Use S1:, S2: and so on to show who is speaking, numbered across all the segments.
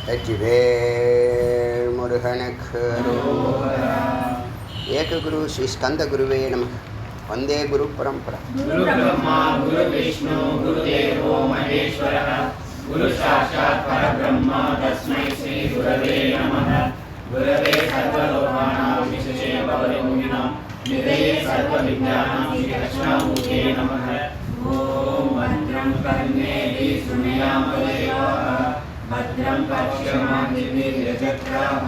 S1: வெற்றிவேல் முருகனுக்கு ஏக குரு ஸ்ரீ ஸ்கந்த குருவே நமः. வந்தே குரு பரம்பரா.
S2: குரு பிரம்மா குரு விஷ்ணு குரு தேவோ மகேஸ்வரः குரு சாட்சாத் பரபிரம்மா தஸ்மை ஸ்ரீ குரவே நமः. குரவே சர்வலோகானாம் விசேஷே பவயோகினாம் நிதயே சர்வவித்யானாம் ஸ்ரீ தட்சிணாமூர்த்தே நமः. ஓம் பத்ரம் கர்ணேபி சுண்யாம தேவாः भद्रं पश्यमादिभिर्यजत्राः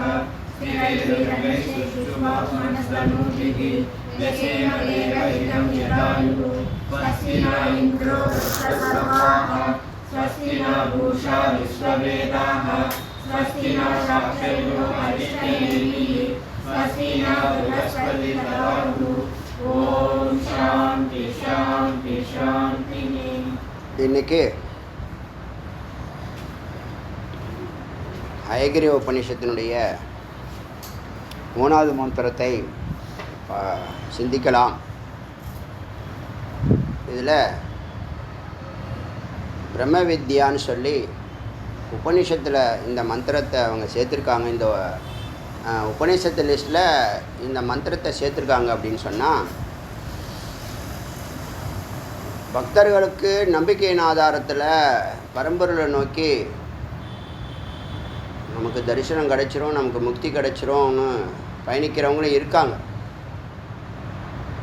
S2: स्थिरैर्गणैर्सुष्ठुवामनस्तनूभिः यशेम देवहितं यदायुः. स्वस्ति न इन्द्रो वृषभसवाः स्वस्ति न पूषा विश्ववेदाः स्वस्ति न साक्षरो अरिष्टनेमिः स्वस्ति न बृहस्पतिर्दधातु. ओम शांति शांति शांति.
S1: இன்னைக்கு ஐகிரிய உபநிஷத்தினுடைய 3வது மந்திரத்தை சிந்திக்கலாம். இதில் பிரம்ம வித்யான்னு சொல்லி உபநிஷத்தில் இந்த மந்திரத்தை அவங்க சேர்த்துருக்காங்க. இந்த உபநிஷத்து லிஸ்ட்டில் இந்த மந்திரத்தை சேர்த்துருக்காங்க அப்படின்னு சொன்னால், பக்தர்களுக்கு நம்பிக்கையின் ஆதாரத்தில் பரம்பொருளை நோக்கி நமக்கு தரிசனம் கிடைச்சிரும், நமக்கு முக்தி கிடைச்சிரும்னு பயணிக்கிறவங்களும் இருக்காங்க.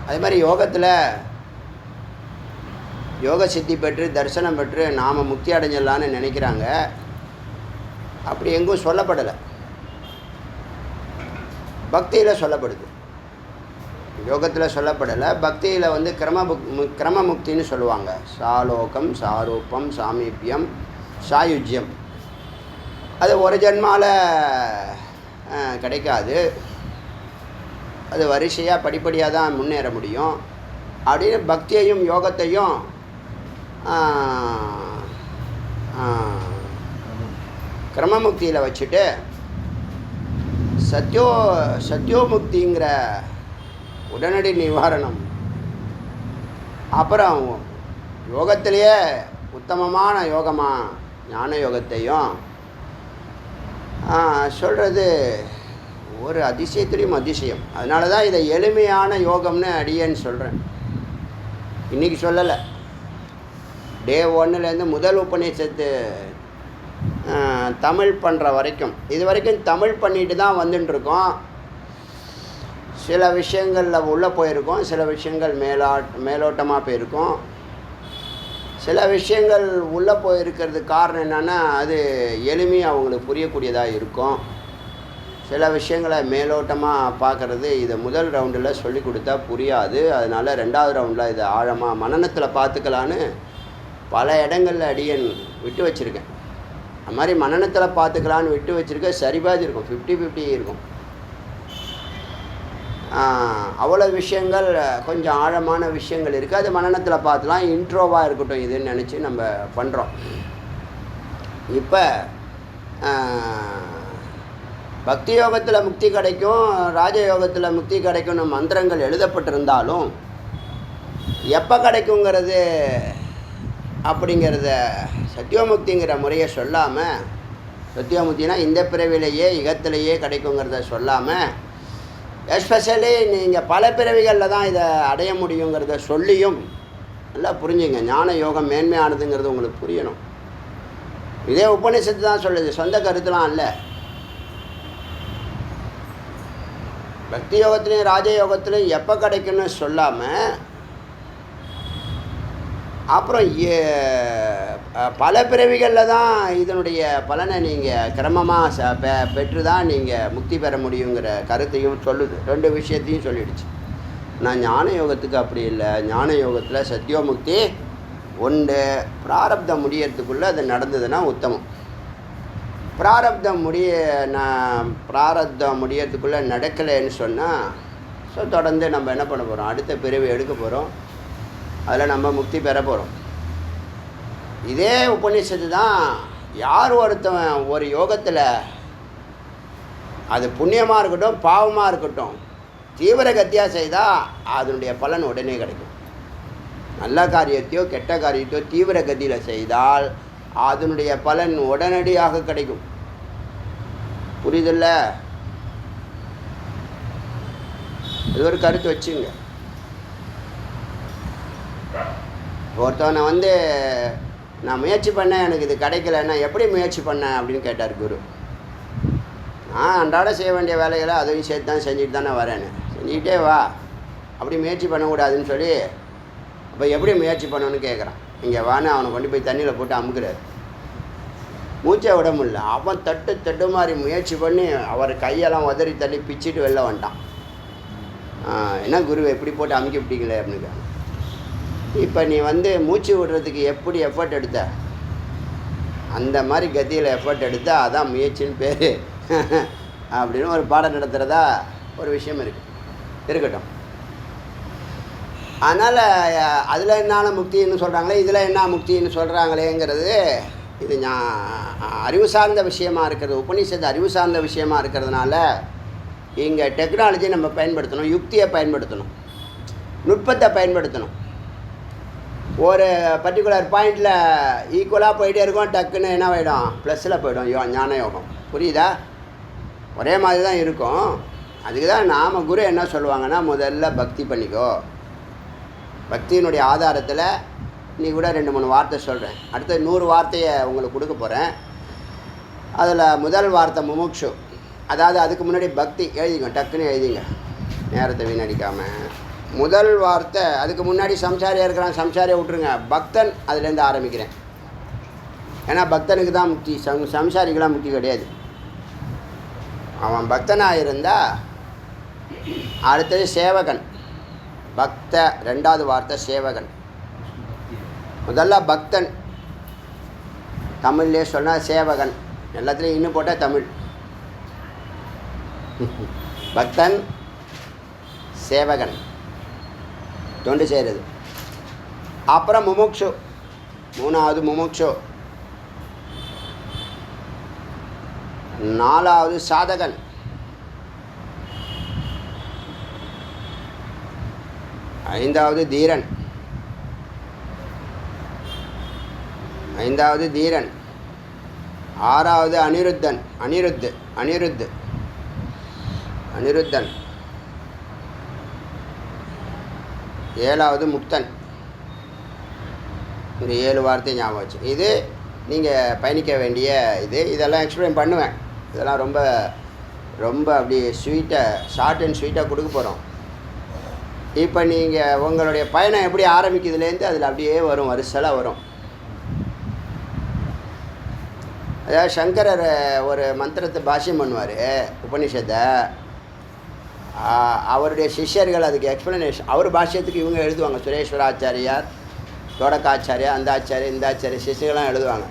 S1: அதே மாதிரி யோகத்தில் யோக சித்தி பெற்று தரிசனம் பெற்று நாம் முக்தி அடைஞ்சிடலான்னு நினைக்கிறாங்க. அப்படி எங்கும் சொல்லப்படலை, பக்தியில் சொல்லப்படுது. யோகத்தில் சொல்லப்படலை, பக்தியில் வந்து கிரம முக்தின்னு சொல்லுவாங்க. சாலோகம் சாரூபம் சாமீபியம் சாயுஜ்யம். அது ஒரு ஜென்மாவில் கிடைக்காது, அது வரிசையாக படிப்படியாக தான் முன்னேற முடியும். அப்படின்னு பக்தியையும் யோகத்தையும் கிரமமுக்தியில் வச்சுட்டு சத்யோமுக்திங்கிற உடனடி நிவாரணம், அப்புறம் யோகத்திலேயே உத்தமமான யோகமாக ஞான யோகத்தையும் சொல்கிறது ஒரு அதிசயத்துலேயும் அதிசயம். அதனால தான் இதை எளிமையான யோகம்னு அடியேன்னு சொல்கிறேன். இன்றைக்கி சொல்லலை, டே 1லேருந்து முதல் உபநிஷத்து தமிழ் பண்ணுற வரைக்கும், இது வரைக்கும் தமிழ் பண்ணிட்டு தான் வந்துட்டுருக்கோம். சில விஷயங்களில் உள்ளே போயிருக்கோம், சில விஷயங்கள் மேலோட்டமாக போயிருக்கோம். சில விஷயங்கள் உள்ளே போயிருக்கிறதுக்கு காரணம் என்னென்னா, அது எளிமையாக அவங்களுக்கு புரியக்கூடியதாக இருக்கும். சில விஷயங்களை மேலோட்டமாக பார்க்குறது இதை முதல் ரவுண்டில் சொல்லி கொடுத்தா புரியாது. அதனால் 2வது ரவுண்டில் இதை ஆழமாக மனனத்தில் பார்த்துக்கலான்னு பல இடங்களில் அடியன் விட்டு வச்சுருக்கேன். அது மாதிரி மனனத்தில் பார்த்துக்கலான்னு விட்டு வச்சுருக்க சரிபாதி இருக்கும், 50-50 இருக்கும். அவ்வளோ விஷயங்கள், கொஞ்சம் ஆழமான விஷயங்கள் இருக்குது. அது மனனத்தில் பார்த்துலாம். இன்ட்ரோவாக இருக்கட்டும் இதுன்னு நினச்சி நம்ம பண்ணுறோம். இப்போ பக்தி யோகத்தில் முக்தி கிடைக்கும், ராஜயோகத்தில் முக்தி கிடைக்கும்னு மந்திரங்கள் எழுதப்பட்டிருந்தாலும் எப்போ கிடைக்குங்கிறது அப்படிங்கிறத சத்தியோமுக்திங்கிற முறையை சொல்லாமல், சத்தியோமுக்தினா இந்த பிறவிலேயே இகத்திலேயே கிடைக்குங்கிறத சொல்லாமல், எஸ்பெஷலி நீங்கள் பல பிறவிகளில் தான் இதை அடைய முடியுங்கிறத சொல்லியும் நல்லா புரிஞ்சுங்க. ஞான யோகம் மேன்மையானதுங்கிறது உங்களுக்கு புரியணும். இதே உபநிஷத்து தான் சொல்லுது, சொந்த கருத்துலாம் இல்லை. பக்தி யோகத்துலேயும் ராஜயோகத்துலேயும் எப்போ கிடைக்குன்னு சொல்லாமல், அப்புறம் பல பிறவிகளில் தான் இதனுடைய பலனை நீங்கள் கிரமமாக பெற்று தான் நீங்கள் முக்தி பெற முடியுங்கிற கருத்தையும் சொல்லுது. 2 விஷயத்தையும் சொல்லிடுச்சு. நான் ஞான யோகத்துக்கு அப்படி இல்லை. ஞான யோகத்தில் சத்தியோமுக்தி உண்டு. பிராரப்தம் முடியறதுக்குள்ளே அது நடந்ததுன்னா உத்தமம். பிராரப்தம் முடியறதுக்குள்ளே நடக்கலைன்னு சொன்னால், ஸோ தொடர்ந்து நம்ம என்ன பண்ண போகிறோம், அடுத்த பிறவி எடுக்க போகிறோம், அதில் நம்ம முக்தி பெற போகிறோம். இதே உபநிஷத்து தான் யார் ஒருத்தவன் ஒரு யோகத்தில் அது புண்ணியமாக இருக்கட்டும் பாவமாக இருக்கட்டும், தீவிர கத்தியாக செய்தால் அதனுடைய பலன் உடனே கிடைக்கும். நல்ல காரியத்தையோ கெட்ட காரியத்தையோ தீவிர கதியில் செய்தால் அதனுடைய பலன் உடனடியாக கிடைக்கும். புரியுதில்ல? இது ஒரு கருத்து வச்சுங்க. ஒருத்தவனை வந்து நான் முயற்சி பண்ணேன் எனக்கு இது கிடைக்கலன்னா எப்படி முயற்சி பண்ணேன் அப்படின்னு கேட்டார் குரு. நான் அன்றாட செய்ய வேண்டிய வேலைகளை அதையும் சேர்த்து தான் செஞ்சுட்டு தானே வரேன்னு. செஞ்சுக்கிட்டே வா, அப்படி முயற்சி பண்ணக்கூடாதுன்னு சொல்லி அப்போ எப்படி முயற்சி பண்ணணும்னு கேட்குறான். இங்கே வான்னு அவனை கொண்டு போய் தண்ணியில் போட்டு அமுக்குறாரு. மூச்சை விட முடியல. அவன் தட்டு மாதிரி முயற்சி பண்ணி அவர் கையெல்லாம் உதறி தள்ளி பிச்சுட்டு வெளில வந்துட்டான். என்ன குருவை எப்படி போட்டு அமுக்கி விட்டீங்களே அப்படின்னு. இப்போ நீ வந்து மூச்சு விடுறதுக்கு எப்படி எஃபர்ட் எடுத்த, அந்த மாதிரி கத்தியில் எஃபர்ட் எடுத்த அதான் முயற்சின்னு பேர் அப்படின்னு ஒரு பாடம் நடத்துகிறதா ஒரு விஷயம் இருக்கட்டும். அதனால் அதில் என்ன முக்தின்னு சொல்கிறாங்களே, இதில் என்ன முக்தின்னு சொல்கிறாங்களேங்கிறது இது அறிவு சார்ந்த விஷயமாக இருக்கிறது. உபநிஷத்து அறிவு சார்ந்த விஷயமாக இருக்கிறதுனால இங்கே டெக்னாலஜி நம்ம பயன்படுத்தணும், யுக்தியை பயன்படுத்தணும், நுட்பத்தை பயன்படுத்தணும். ஒரு பர்டிகுலர் பாயிண்டில் ஈக்குவலாக போயிட்டே இருக்கும், டக்குன்னு என்ன ஆகிடும், ப்ளஸில் போயிடும் ஞான யோகம். புரியுதா? ஒரே மாதிரி தான் இருக்கும். அதுக்கு தான் நாம் குரு என்ன சொல்லுவாங்கன்னா, முதல்ல பக்தி பண்ணிக்கோ. பக்தியினுடைய ஆதாரத்தில் நீ கூட 2-3 வார்த்தை சொல்கிறேன். அடுத்த 100 வார்த்தையை உங்களுக்கு கொடுக்க போகிறேன். அதில் முதல் வார்த்தை முமுக்ஷு, அதாவது அதுக்கு முன்னாடி பக்தி எழுதிங்க, டக்குன்னு எழுதிங்க, நேரத்தை வீணடிக்காமல். முதல் வார்த்தை அதுக்கு முன்னாடி சம்சாரியாக இருக்கிறான், சம்சாரியை விட்டுருங்க, பக்தன் அதுலேருந்து ஆரம்பிக்கிறேன். ஏன்னா பக்தனுக்கு தான் முக்தி, சம்சாரிக்கெலாம் முக்தி கிடையாது. அவன் பக்தனாக இருந்தால் அடுத்தது சேவகன். பக்த, 2வது வார்த்தை சேவகன். முதல்ல பக்தன், தமிழ்லே சொன்னால் சேவகன், எல்லாத்துலேயும் இன்னும் போட்டால் தமிழ். பக்தன், சேவகன், தொண்டு செய்கிறது. அப்புறம் முமுக்ஷு, 3வது முமுக்ஷு. 4வது சாதகன். 5வது தீரன். 6வது அனிருத்தன். அனிருத்தன். 7வது முக்தன். இந்த 7 வார்த்தை ஞாபகம் வச்சு இது நீங்கள் பயணிக்க வேண்டிய இதெல்லாம் எக்ஸ்பிளைன் பண்ணுவேன். இதெல்லாம் ரொம்ப ரொம்ப அப்படி ஸ்வீட்டாக, ஷார்ட் அண்ட் ஸ்வீட்டாக கொடுக்க போகிறோம். இப்போ நீங்கள் உங்களுடைய பயணம் எப்படி ஆரம்பிக்கிறதுலேருந்து அதில் அப்படியே வரும், வரிசலாக வரும். அதாவது சங்கரர் ஒரு மந்திரத்தை பாஷ்யம் பண்ணுவார் உபநிஷத்தை. அவருடைய சிஷ்யர்கள் அதுக்கு எக்ஸ்பிளனேஷன், அவர் பாஷ்யத்துக்கு இவங்க எழுதுவாங்க. சுரேஸ்வராச்சாரியார், தோடக்காச்சாரியா, அந்த ஆச்சாரியா, இந்த ஆச்சாரிய சிஷ்யர்கள்லாம் எழுதுவாங்க.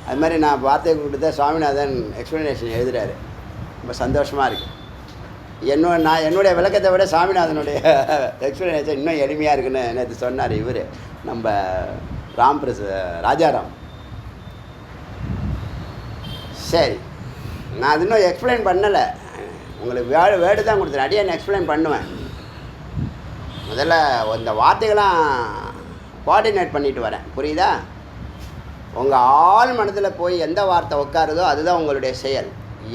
S1: அது மாதிரி நான் வார்த்தை கொடுத்த சுவாமிநாதன் எக்ஸ்பிளனேஷன் எழுதுகிறாரு. ரொம்ப சந்தோஷமாக இருக்குது. என்னுடைய விளக்கத்தை விட சாமிநாதனுடைய எக்ஸ்பிளனேஷன் இன்னும் எளிமையாக இருக்குன்னு நேற்று சொன்னார் இவர், நம்ம ராஜாராம். சரி, நான் அது இன்னும் எக்ஸ்பிளைன் பண்ணலை, உங்களுக்கு வேர்டு தான் கொடுத்துறேன். அடியே நான் எக்ஸ்பிளைன் பண்ணுவேன். முதல்ல இந்த வார்த்தைகள்லாம் கோஆர்டினேட் பண்ணிட்டு வரேன், புரியுதா? உங்கள் ஆள் மனதில் போய் எந்த வார்த்தை உட்காருதோ அதுதான் உங்களுடைய செயல்.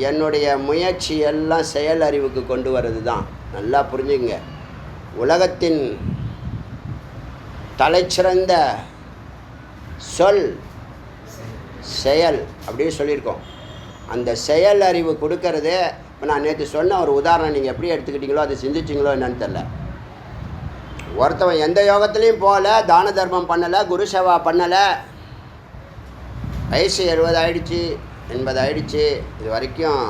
S1: என்னுடைய முயற்சி எல்லாம் செயல் அறிவுக்கு கொண்டு வர்றது தான். நல்லா புரிஞ்சுங்க. உலகத்தின் தலைச்சிறந்த சொல் செயல் அப்படின்னு சொல்லியிருக்கோம். அந்த செயல் அறிவு கொடுக்கறது. இப்போ நான் நேற்று சொன்ன ஒரு உதாரணம் நீங்கள் எப்படி எடுத்துக்கிட்டீங்களோ அதை சிந்திச்சிங்களோ என்னன்னு தெரில. ஒருத்தவன் எந்த யோகத்துலேயும் போகல, தான தர்மம் பண்ணலை, குரு சேவா பண்ணலை, வயசு 70 ஆயிடுச்சு, 80 ஆயிடுச்சு, இது வரைக்கும்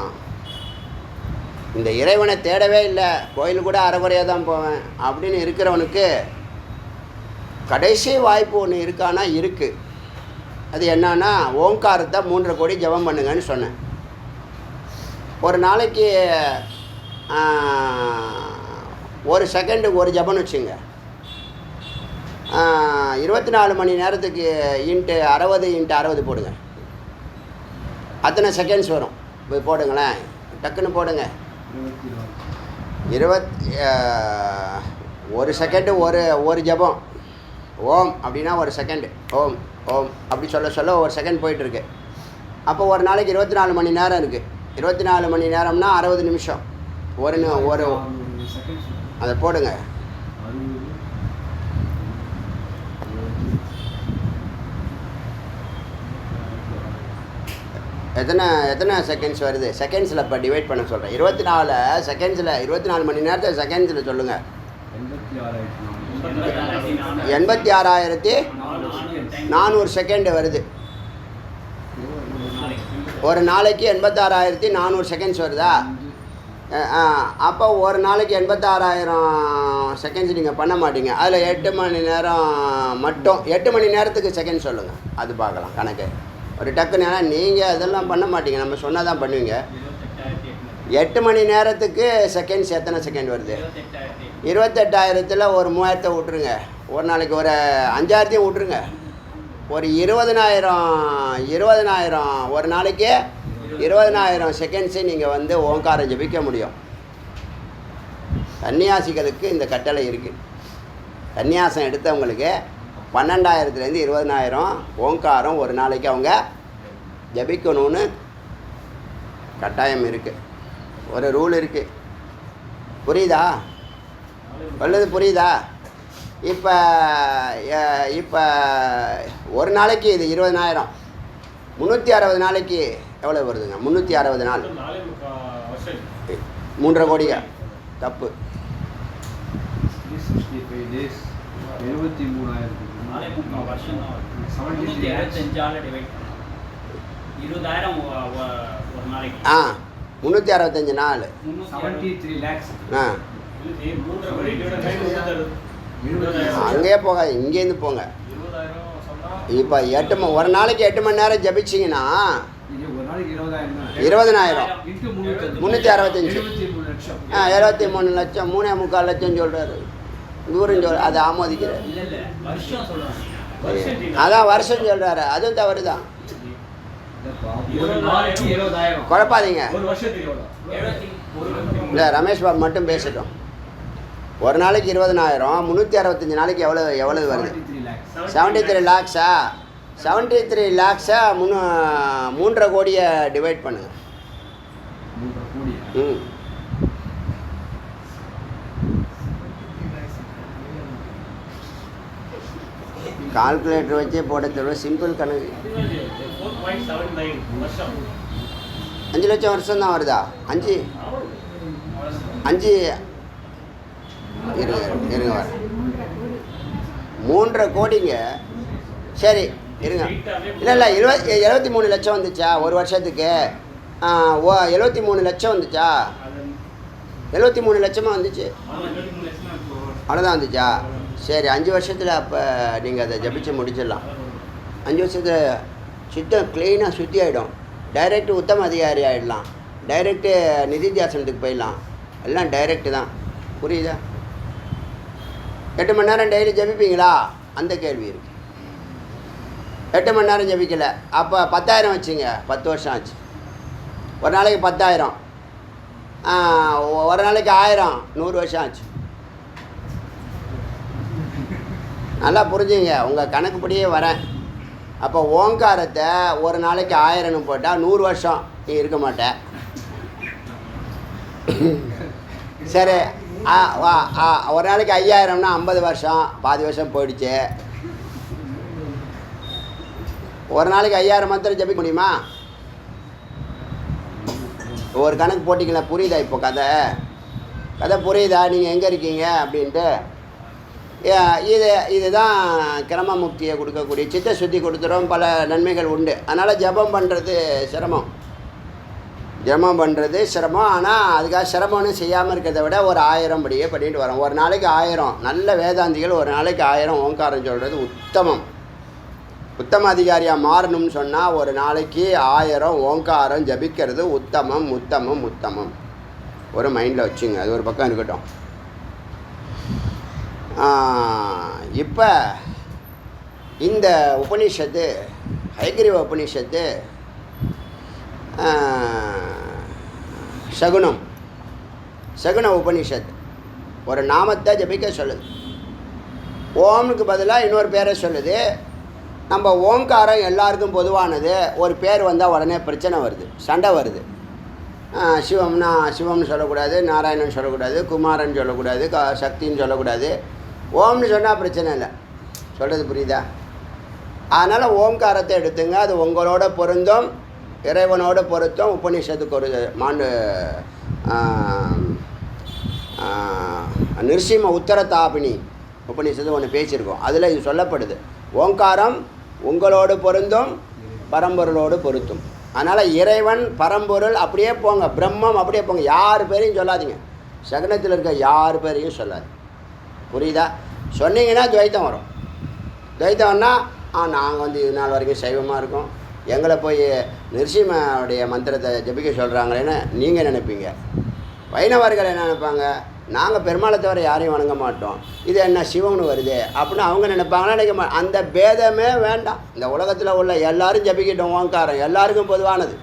S1: இந்த இறைவனை தேடவே இல்லை, கோயில் கூட அரைகுறையாக தான் போவேன் அப்படின்னு இருக்கிறவனுக்கு கடைசி வாய்ப்பு ஒன்று இருக்கானா? இருக்குது. அது என்னன்னா, ஓங்காரத்தை 3.5 கோடி ஜபம் பண்ணுங்கன்னு சொன்னேன். ஒரு நாளைக்கு 1 செகண்டுக்கு 1 ஜபம்னு வச்சுங்க. 24 மணி நேரத்துக்கு இன்ட்டு 60 × 60 போடுங்க. அத்தனை செகண்ட்ஸ் வரும். போய் போடுங்களேன். டக்குன்னு போடுங்க. 1 செகண்டு ஒரு ஜபம். ஓம் அப்படின்னா 1 செகண்டு. ஓம் ஓம் அப்படி சொல்ல 1 செகண்ட் போயிட்டுருக்கு. அப்போ ஒரு நாளைக்கு 24 மணி நேரம் இருக்குது. 24 மணி நேரம்னா 60 நிமிஷம். ஒரு அதை போடுங்க. எத்தனை செகண்ட்ஸ் வருது? செகண்ட்ஸில் இப்போ டிவைட் பண்ண சொல்கிறேன். 24 செகண்ட்ஸில் 24 மணி நேரத்தில் செகண்ட்ஸில் சொல்லுங்கள். 86,400 செகண்டு வருது. ஒரு நாளைக்கு 86,400 செகண்ட்ஸ் வருதா? அப்போ ஒரு நாளைக்கு 86,000 செகண்ட்ஸ் நீங்கள் பண்ண மாட்டீங்க. அதில் 8 மணி நேரம் மட்டும் 8 மணி நேரத்துக்கு செகண்ட் சொல்லுங்கள். அது பார்க்கலாம் கணக்கு. ஒரு டக்குன்னு நீங்கள் அதெல்லாம் பண்ண மாட்டீங்க, நம்ம சொன்னால் தான் பண்ணுவீங்க. 8 மணி நேரத்துக்கு செகண்ட்ஸ் எத்தனை செகண்ட் வருது? 28,000த்தில் ஒரு 3,000 விட்ருங்க. ஒரு நாளைக்கு ஒரு 5,000 விட்ருங்க. ஒரு 20,000 ஒரு நாளைக்கு 20,000 செகண்ட்ஸு நீங்கள் வந்து ஓங்காரம் ஜபிக்க முடியும். சன்னியாசிகளுக்கு இந்த கட்டளை இருக்குது. சன்னியாசம் எடுத்தவங்களுக்கு 12,000லேருந்து 20,000 ஓங்காரம் ஒரு நாளைக்கு அவங்க ஜபிக்கணும்னு கட்டாயம் இருக்குது. ஒரு ரூல் இருக்குது. புரியுதா? சொல்லுது புரியுதா? இப்போ ஒரு நாளைக்கு இது 20,000. 360 நாளைக்கு எவ்வளோ வருதுங்க? 360 நாள் 3.5 கோடியா? தப்பு. 365 நாள். அங்கேயே போகாது, இங்கேருந்து போங்க. இப்போ ஒரு நாளைக்கு 8 மணி நேரம் ஜபிச்சிங்கன்னா 20,000 365 73 லட்சம் 3.25 லட்சம் சொல்கிறாரு. தூரம் அதை ஆமோதிக்கிறார். அதான் வருஷம் சொல்கிறாரு. அதுவும் தவறு தான். குழப்பாதீங்க. இல்லை, ரமேஷ் பாபு மட்டும் பேசட்டும். ஒரு நாளைக்கு 20,000 365 நாளைக்கு எவ்வளவு வருது? 73 லேக்ஸா? 73 லேக்ஸா 3.5 கோடியை டிவைட் பண்ணுங்க. கால்குலேட்டர் வச்சே போட சொல்லுவோம். சிம்பிள் கணக்கு. 5 லட்சம் வருஷம் தான் வருதா? 5 இருங்க வர 3.5 கோடிங்க. சரி இருங்க. இல்லை 73 லட்சம் வந்துச்சா ஒரு வருஷத்துக்கு? 73 லட்சம் வந்துச்சா? 73 லட்சமாக வந்துச்சு. அவ்வளோதான் வந்துச்சா? சரி, 5 வருஷத்தில் அப்போ நீங்கள் அதை ஜபிச்சு முடிச்சிடலாம். 5 வருஷத்தில் சுத்தம் க்ளீனாக சுற்றி ஆகிடும். டைரெக்டு உத்தம அதிகாரி ஆகிடலாம். டைரெக்டு நிதித்தியாசனத்துக்கு போயிடலாம். எல்லாம் டைரெக்டு தான். புரியுதா? 8 மணி நேரம் டெய்லி ஜபிப்பீங்களா? அந்த கேள்வி இருக்குது. 8 மணி நேரம் ஜபிக்கலை. அப்போ 10,000 வச்சுங்க. 10 வருஷம் ஆச்சு. ஒரு நாளைக்கு 10,000, ஒரு நாளைக்கு 1000, 100 வருஷம் ஆச்சு. நல்லா புரிஞ்சுங்க. உங்கள் கணக்குப்படியே வரேன். அப்போ ஓங்காரத்தை ஒரு நாளைக்கு 1000ன்னு போட்டால் 100 வருஷம் நீ இருக்க மாட்டேன். சரி, ஒரு நாளைக்கு 5000னா 50 வருஷம், பாதி வருஷம் போயிடுச்சு. ஒரு நாளைக்கு 5000 மாத்திரம் ஜபிக்க முடியுமா? ஒரு கணக்கு போட்டிங்களா? புரியுதா? இப்போ கதை புரியுதா? நீங்கள் எங்கே இருக்கீங்க அப்படின்ட்டு. இதுதான் கிரம முக்தியை கொடுக்கக்கூடிய. சித்த சுத்தி கொடுத்துரும், பல நன்மைகள் உண்டு. அதனால் ஜபம் பண்ணுறது சிரமம். ஆனால் அதுக்காக சிரமம்னு செய்யாமல் இருக்கிறத விட ஒரு 1000 படியே பண்ணிட்டு வரோம். ஒரு நாளைக்கு 1000 நல்ல வேதாந்திகள் ஒரு நாளைக்கு 1000 ஓங்காரம் சொல்கிறது உத்தமம். உத்தம அதிகாரியாக மாறணும்னு சொன்னால் ஒரு நாளைக்கு 1000 ஓங்காரம் ஜபிக்கிறது உத்தமம் உத்தமம் உத்தமம். ஒரு மைண்டில் வச்சுங்க. அது ஒரு பக்கம் இருக்கட்டும். இப்போ இந்த உபனிஷத்து, ஹயக்ரீவ உபனிஷத்து சகுனம். சகுன உபனிஷத் ஒரு நாமத்தை ஜபிக்க சொல்லுது. ஓம்னுக்கு பதிலாக இன்னொரு பேரை சொல்லுது. நம்ம ஓங்காரம் எல்லாருக்கும் பொதுவானது. ஒரு பேர் வந்தால் உடனே பிரச்சனை வருது, சண்டை வருது. சிவம்னா சிவம்னு சொல்லக்கூடாது, நாராயணன் சொல்லக்கூடாது, குமாரன் சொல்லக்கூடாது, சக்தின்னு சொல்லக்கூடாது. ஓம்னு சொன்னால் பிரச்சனை இல்லை. சொல்கிறது புரியுதா? அதனால் ஓம்காரத்தை எடுத்துங்க. அது உங்களோட பொருந்தும், இறைவனோட பொருத்தம். உபநிஷத்துக்கு ஒரு மாண்டு நிருசிம்ம உத்தரதாபினி உபநிஷத்து ஒன்று பேசியிருக்கோம். அதில் இது சொல்லப்படுது. ஓங்காரம் உங்களோடு பொருந்தும், பரம்பொருளோடு பொருத்தும். அதனால் இறைவன் பரம்பொருள் அப்படியே போங்க, பிரம்மம் அப்படியே போங்க. யார் பேரையும் சொல்லாதீங்க. சகுனத்தில் இருக்க யார் பேரையும் சொல்லாது. புரியுதா? சொன்னீங்கன்னா துவைத்தம் வரும். துவைத்தம்னா நாங்கள் இது நாள் வரைக்கும் சைவமாக இருக்கோம், எங்களை போய் நிருசிம்மனுடைய மந்திரத்தை ஜபிக்க சொல்கிறாங்களேன்னு நீங்கள் நினைப்பீங்க. வைணவர்கள் என்ன நினைப்பாங்க? நாங்கள் பெருமாளை தவிர யாரையும் வணங்க மாட்டோம், இது என்ன சிவம்னு வருது அப்படின்னு அவங்க நினைப்பாங்கன்னா நினைக்க அந்த பேதமே வேண்டாம். இந்த உலகத்தில் உள்ள எல்லாரும் ஜபிக்கிட்டோம். ஓங்காரம் எல்லாருக்கும் பொதுவானது.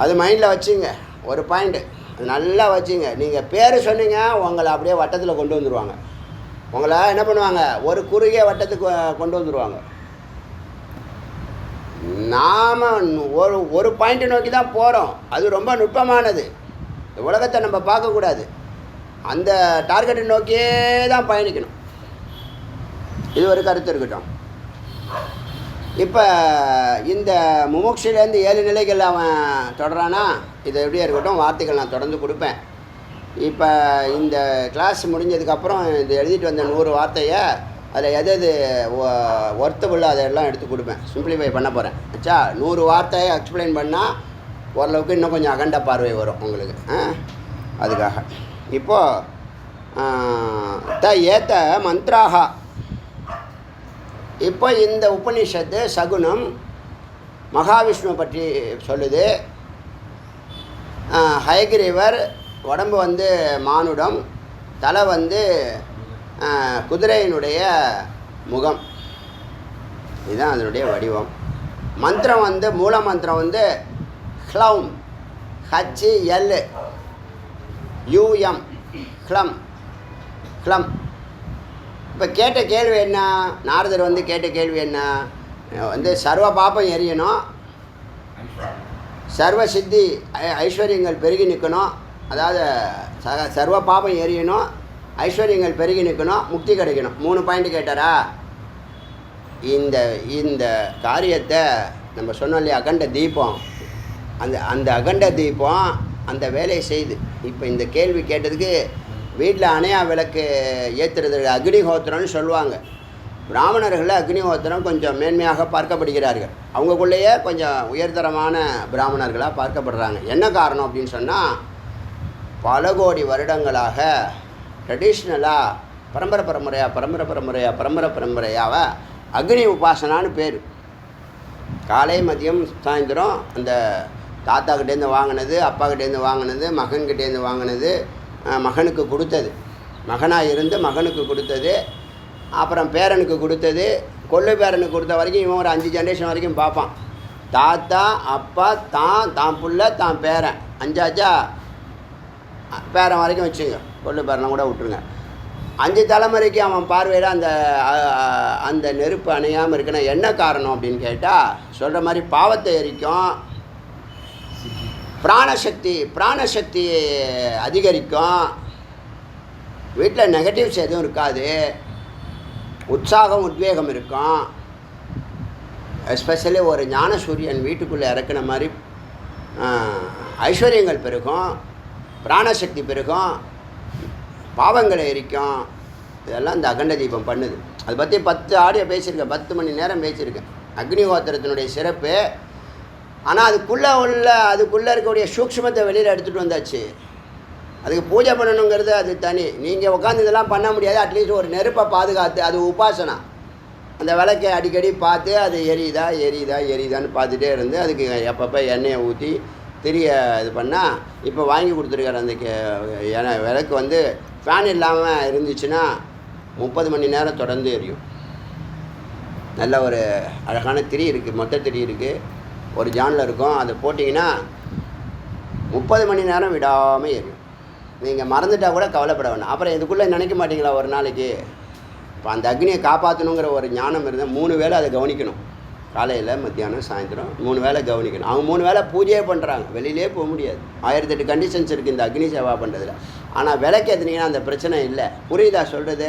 S1: அது மைண்டில் வச்சுங்க. ஒரு பாயிண்ட்டு அது நல்லா வச்சுங்க. நீங்கள் பேர் சொன்னீங்க, உங்களை அப்படியே வட்டத்தில் கொண்டு வந்துடுவாங்க. உங்களை என்ன பண்ணுவாங்க? ஒரு குறுகிய வட்டத்துக்கு கொண்டு வந்துடுவாங்க. நாம் ஒரு பாயிண்ட்டை நோக்கி தான் போகிறோம். அது ரொம்ப நுட்பமானது. இந்த உலகத்தை நம்ம பார்க்கக்கூடாது, அந்த டார்கெட்டை நோக்கியே தான் பயணிக்கணும். இது ஒரு கருத்து இருக்கட்டும். இப்போ இந்த முமுட்சிலேருந்து 7 நிலைகள் அவன் தொடரானா, இது எப்படியே இருக்கட்டும். வார்த்தைகள் நான் தொடர்ந்து கொடுப்பேன். இப்போ இந்த கிளாஸ் முடிஞ்சதுக்கப்புறம் இது எழுதிட்டு வந்த 100 வார்த்தையை அதில் எது ஒர்த்தபுள்ள அதெல்லாம் எடுத்து கொடுப்பேன். சிம்பிளிஃபை பண்ண போகிறேன். ஆச்சா? 100 வார்த்தையை எக்ஸ்பிளைன் பண்ணால் ஓரளவுக்கு இன்னும் கொஞ்சம் அகண்ட பார்வை வரும் உங்களுக்கு. அதுக்காக இப்போது ஏத்த மந்த்ராக. இப்போ இந்த உபனிஷத்து சகுனம் மகாவிஷ்ணு பற்றி சொல்லுது. ஹயகிரீவர் உடம்பு மானுடம், தலை குதிரையினுடைய முகம். இதுதான் அதனுடைய வடிவம். மந்திரம் மூல மந்திரம் ஹ்ளௌம், HL UM, ஹ்ளம் ஹ்ளம். இப்போ கேட்ட கேள்வி என்ன? நாரதர் கேட்ட கேள்வி என்ன? சர்வ பாப்பம் எரியணும், சர்வ சித்தி ஐஸ்வர்யங்கள் பெருகி நிற்கணும். அதாவது சர்வ பாப்பம் எரியணும், ஐஸ்வர்யங்கள் பெருகி நிற்கணும், முக்தி கிடைக்கணும். 3 பாயிண்ட் கேட்டாரா? இந்த காரியத்தை நம்ம சொன்னோம் இல்லையா, அகண்ட தீபம். அந்த அகண்ட தீபம் அந்த வேலையை செய்து. இப்போ இந்த கேள்வி கேட்டதுக்கு வீட்டில் அணையா விளக்கு ஏற்றுறது அக்னிஹோத்திரம்னு சொல்லுவாங்க. பிராமணர்களில் அக்னிஹோத்திரம் கொஞ்சம் மேன்மையாக பார்க்கப்படுகிறார்கள். அவங்களுக்குள்ளேயே கொஞ்சம் உயர்தரமான பிராமணர்களாக பார்க்கப்படுறாங்க. என்ன காரணம் அப்படின்னு சொன்னால், பல கோடி வருடங்களாக ட்ரெடிஷ்னலாக பரம்பரை பரம்பரையாக அக்னி உபாசனான்னு பேர். காலை மதியம் சாயந்தரம் அந்த தாத்தாக்கிட்டேருந்து வாங்கினது, அப்பாக்கிட்டேருந்து வாங்கினது, மகன்கிட்டேருந்து வாங்கினது, மகனுக்கு கொடுத்தது, மகனாக இருந்து மகனுக்கு கொடுத்தது, அப்புறம் பேரனுக்கு கொடுத்தது, கொள்ளு பேரனுக்கு கொடுத்த வரைக்கும் இவன் ஒரு 5 ஜென்ரேஷன் வரைக்கும் பார்ப்பான். தாத்தா, அப்பா, தான் புள்ள, தான் பேரன், 5ஆச்சா? பேரன் வரைக்கும் வச்சுங்க, கொள்ளு பேரனை கூட விட்டுருங்க. 5 தலைமுறைக்கு அவன் பார்வையில் அந்த நெருப்பு அணையாமல் இருக்குன்னா என்ன காரணம் அப்படின்னு கேட்டால், சொல்கிற மாதிரி பாவத்தை எரிக்கும், பிராணசக்தி அதிகரிக்கும், வீட்டில் நெகட்டிவ்ஸ் எதுவும் இருக்காது, உற்சாகம் உத்வேகம் இருக்கும். எஸ்பெஷலி ஒரு ஞான சூரியன் வீட்டுக்குள்ளே இறக்குன மாதிரி ஐஸ்வர்யங்கள் பெருகும், பிராணசக்தி பெருகும், பாவங்களை எரிக்கும். இதெல்லாம் இந்த அகண்ட தீபம் பண்ணுது. அதை பற்றி 10 ஆடியோ பேசியிருக்கேன், 10 மணி நேரம் பேசியிருக்கேன். அக்னிஹோத்திரத்தினுடைய சிறப்பு. ஆனால் அதுக்குள்ளே இருக்கக்கூடிய சூக்ஷ்மத்தை வெளியில் எடுத்துகிட்டு வந்தாச்சு. அதுக்கு பூஜை பண்ணணுங்கிறது அது தனி. நீங்கள் உட்காந்து இதெல்லாம் பண்ண முடியாது. அட்லீஸ்ட் ஒரு நெருப்பை பாதுகாத்து, அது உபாசனா. அந்த விளக்கை அடிக்கடி பார்த்து அது எரியுதான்னு பார்த்துட்டே இருந்து அதுக்கு எப்பப்போ எண்ணெயை ஊற்றி திரிய இது பண்ணால், இப்போ வாங்கி கொடுத்துருக்காரு அந்த விளக்கு ஃபேன் இல்லாமல் இருந்துச்சுன்னா 30 மணி நேரம் தொடர்ந்து எரியும். நல்ல ஒரு அழகான திரி இருக்குது, மொத்த திரி இருக்குது, ஒரு ஜானில் இருக்கும். அதை போட்டிங்கன்னா 30 மணி நேரம் விடாமல் எரியும். நீங்கள் மறந்துட்டால் கூட கவலைப்பட வேண்டாம். அப்புறம் இதுக்குள்ளே நினைக்க மாட்டீங்களா ஒரு நாளைக்கு? இப்போ அந்த அக்னியை காப்பாற்றணுங்கிற ஒரு ஞானம் இருந்தால் 3 வேளை அதை கவனிக்கணும். காலையில், மத்தியானம், சாயந்தரம் 3 வேளை கவனிக்கணும். அவங்க 3 வேளை பூஜையே பண்ணுறாங்க, வெளியிலே போக முடியாது. 1008 கண்டிஷன்ஸ் இருக்குது இந்த அக்னி சேவா பண்ணுறதுல. ஆனால் விளக்கேற்றினீங்கன்னா அந்த பிரச்சனை இல்லை. புரியுதா சொல்கிறது?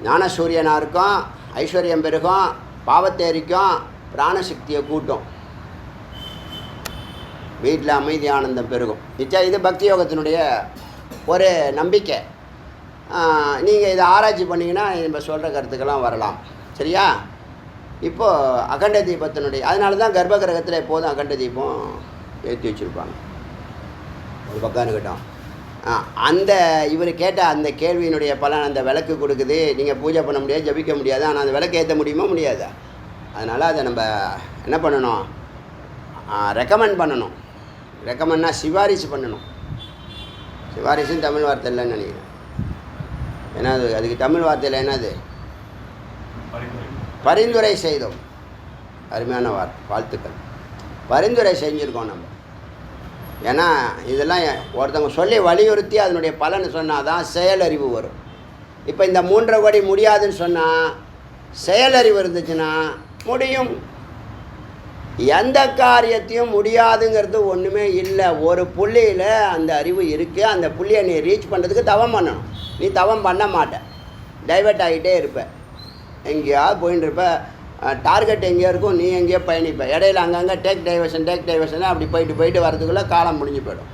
S1: ஞான சூரியனாக இருக்கும், ஐஸ்வர்யம் பெருகும், பாவத்தை எரிக்கும், பிராணசக்தியை கூட்டும், வீட்டில் அமைதி ஆனந்தம் பெருகும். இது பக்தி யோகத்தினுடைய ஒரு நம்பிக்கை. நீங்கள் இதை ஆராய்ச்சி பண்ணிங்கன்னா நம்ம சொல்கிற கருத்துக்கெல்லாம் வரலாம். சரியா? இப்போது அகண்ட தீபத்தினுடைய அதனால தான் கர்ப்ப கிரகத்தில் எப்போதும் அகண்ட தீபம் ஏற்றி வச்சுருப்பாங்க. ஒரு பக்கம் இருக்கட்டும். அந்த இவர் கேட்ட அந்த கேள்வியினுடைய பலன் அந்த விளக்கு கொடுக்குது. நீங்கள் பூஜை பண்ண முடியாது, ஜபிக்க முடியாது. ஆனால் அந்த விளக்கு ஏற்ற முடியுமா? முடியாது. அதனால் அதை நம்ம என்ன பண்ணணும்? ரெக்கமெண்ட் பண்ணணும். ரெக்கமெண்ட்னா சிபாரிசு பண்ணணும். சிபாரிசுன்னு தமிழ் வார்த்தை இல்லைன்னு நினைக்கிறேன். என்னது அதுக்கு தமிழ் வார்த்தையில் என்னது? பரிந்துரை செய்தோம். அருமையான வார்த்தை, வாழ்த்துக்கள். பரிந்துரை செஞ்சுருக்கோம் நம்ம. ஏன்னா இதெல்லாம் ஒருத்தவங்க சொல்லி வலியுறுத்தி அதனுடைய பலனை சொன்னால் தான் செயலறிவு வரும். இப்போ இந்த 3.5 கோடி முடியாதுன்னு சொன்னால் செயலறிவு இருந்துச்சுன்னா முடியும். எந்த காரியத்தையும் முடியாதுங்கிறது ஒன்றுமே இல்லை. ஒரு புள்ளியில் அந்த அறிவு இருக்குது. அந்த புள்ளியை நீ ரீச் பண்ணுறதுக்கு தவம் பண்ணணும். நீ தவம் பண்ண மாட்ட, டைவெர்ட் ஆகிட்டே இருப்ப, எங்கேயாவது போயின்னு இருப்ப. டார்கெட் எங்கேயோ இருக்கும், நீ எங்கேயோ பயணிப்ப. இடையில அங்கங்கே டேக் டைவர்ஷன் அப்படி போயிட்டு வரதுக்குள்ளே காலம் முடிஞ்சு போயிடும்.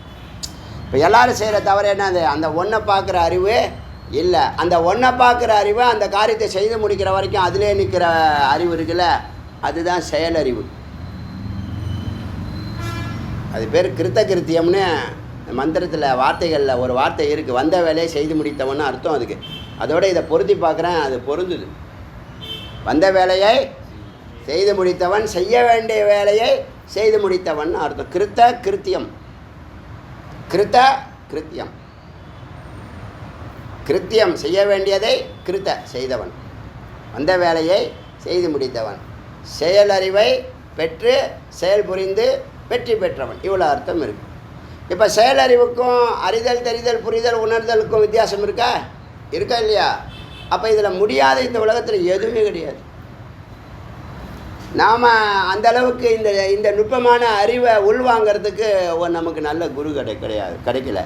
S1: இப்போ எல்லோரும் செய்கிற தவறு என்னது? அந்த ஒன்றை பார்க்குற அறிவு இல்லை. அந்த ஒன்றை பார்க்குற அறிவு அந்த காரியத்தை செய்து முடிக்கிற வரைக்கும் அதிலே நிற்கிற அறிவு இருக்குல்ல, அதுதான் செயலறிவு. அது பேர் கிருத்தியம்னு மந்திரத்தில் வார்த்தைகளில் ஒரு வார்த்தை இருக்குது. வந்த வேலையை செய்து முடித்தவன்னு அர்த்தம் அதுக்கு. அதோடு இதை பொருத்தி பார்க்குறேன், அது பொருந்துது. வந்த வேலையை செய்து முடித்தவன், செய்ய வேண்டிய வேலையை செய்து முடித்தவன் அர்த்தம். கிருத்தியம். கிருத்தியம் செய்ய வேண்டியதை செய்தவன், வந்த வேலையை செய்து முடித்தவன், செயலறிவை பெற்று செயல் புரிந்து வெற்றி பெற்றவன். இவ்வளோ அர்த்தம் இருக்குது. இப்போ செயலறிவுக்கும் அறிதல், தெரிதல், புரிதல், உணர்தலுக்கும் வித்தியாசம் இருக்கா இல்லையா? அப்போ இதில் முடியாத இந்த உலகத்தில் எதுவுமே கிடையாது. நாம் அந்தளவுக்கு இந்த நுட்பமான அறிவை உள்வாங்கிறதுக்கு நமக்கு நல்ல குரு கிடைக்கல.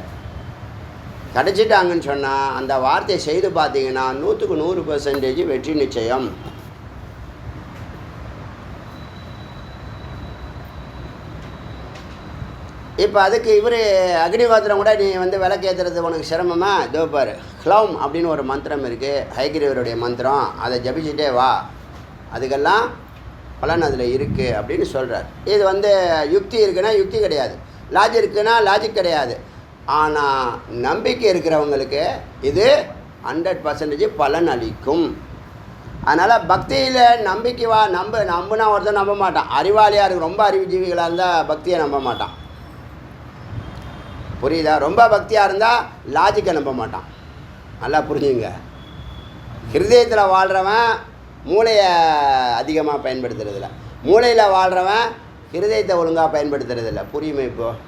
S1: கிடைச்சிட்டாங்கன்னு சொன்னால் அந்த வார்த்தையை செய்து பார்த்தீங்கன்னா 100க்கு 100% வெற்றி நிச்சயம். இப்போ அதுக்கு இவர் அக்னிஹோத்திரம் கூட நீ விளக்கேற்றுறது உனக்கு சிரமமா? இதோ பாரு, ஹ்லௌம் அப்படின்னு ஒரு மந்திரம் இருக்குது, ஹயக்ரீவருடைய மந்திரம். அதை ஜபிச்சுட்டே வா, அதுக்கெல்லாம் பலன் அதில் இருக்குது அப்படின்னு சொல்கிறார். இது யுக்தி இருக்குன்னா யுக்தி கிடையாது, லாஜிக் இருக்குன்னா லாஜிக் கிடையாது. ஆனால் நம்பிக்கை இருக்கிறவங்களுக்கு இது 100% பலன் அளிக்கும். அதனால் பக்தியில் நம்பிக்கை நம்புனா ஒருத்தர் நம்ப மாட்டான். அறிவாளியாக இருக்கு, ரொம்ப அறிவுஜீவிகளாக இருந்தால் பக்தியை நம்ப மாட்டான். புரியுதா? ரொம்ப பக்தியாக இருந்தால் லாஜிக்கை நம்ப மாட்டான். நல்லா புரிஞ்சுங்க. ஹிருதயத்தில் வாழ்கிறவன் மூளையை அதிகமாக பயன்படுத்துறதில்ல, மூளையில் வாழ்கிறவன் ஹிருதயத்தை ஒழுங்காக பயன்படுத்துறதில்ல. புரியுமே? இப்போது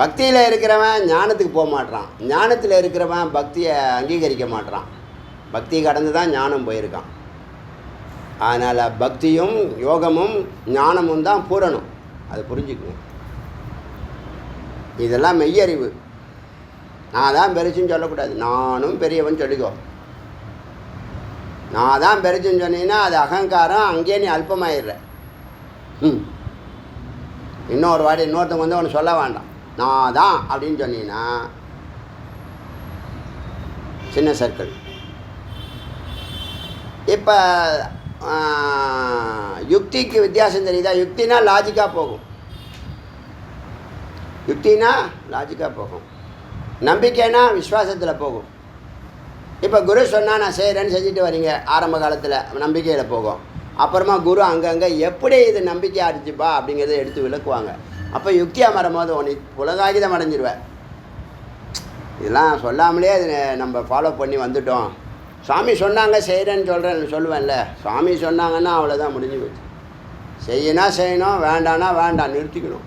S1: பக்தியில் இருக்கிறவன் ஞானத்துக்கு போக மாட்டான், ஞானத்தில் இருக்கிறவன் பக்தியை அங்கீகரிக்க மாட்டான். பக்தி கடந்து தான் ஞானம் போயிருக்கான். அதனால் பக்தியும் யோகமும் ஞானமும் தான் பூரணம். அதை புரிஞ்சுக்கணும். இதெல்லாம் மெய்யறிவு. நான் தான் பெருசுன்னு சொல்லக்கூடாது, நானும் பெரியவன் சொல்லிக்கோ. நான் தான் பெருசுன்னு சொன்னீங்கன்னா அது அகங்காரம், அங்கேயே நீ அல்பமாயிடுற. இன்னொரு வாட்டி இன்னொருத்தவங்க ஒன்று சொல்ல வேண்டாம், நான் தான் அப்படின்னு சொன்னீங்கன்னா சின்ன சர்க்கிள். இப்போ யுக்திக்கு வித்தியாசம் தெரியுதா? யுக்தினா லாஜிக்காக போகும், நம்பிக்கைனா விஸ்வாசத்தில் போகும். இப்போ குரு சொன்னால் நான் செய்கிறேன்னு செஞ்சுட்டு வரீங்க, ஆரம்ப காலத்தில் நம்பிக்கையில் போகும். அப்புறமா குரு அங்கங்கே எப்படி இது நம்பிக்கை அடிச்சுப்பா அப்படிங்கிறத எடுத்து விளக்குவாங்க. அப்போ யுக்தியாக வரும்போது நீ உலகாகிதம் அடைஞ்சிருவேன். இதெல்லாம் சொல்லாமலே அது நம்ம ஃபாலோ பண்ணி வந்துட்டோம். சாமி சொன்னாங்க செய்கிறேன்னு சொல்லுவேன்ல, சாமி சொன்னாங்கன்னா அவ்வளோதான், முடிஞ்சு போச்சு. செய்யணும், வேண்டான்னா வேண்டாம், நிறுத்திக்கணும்.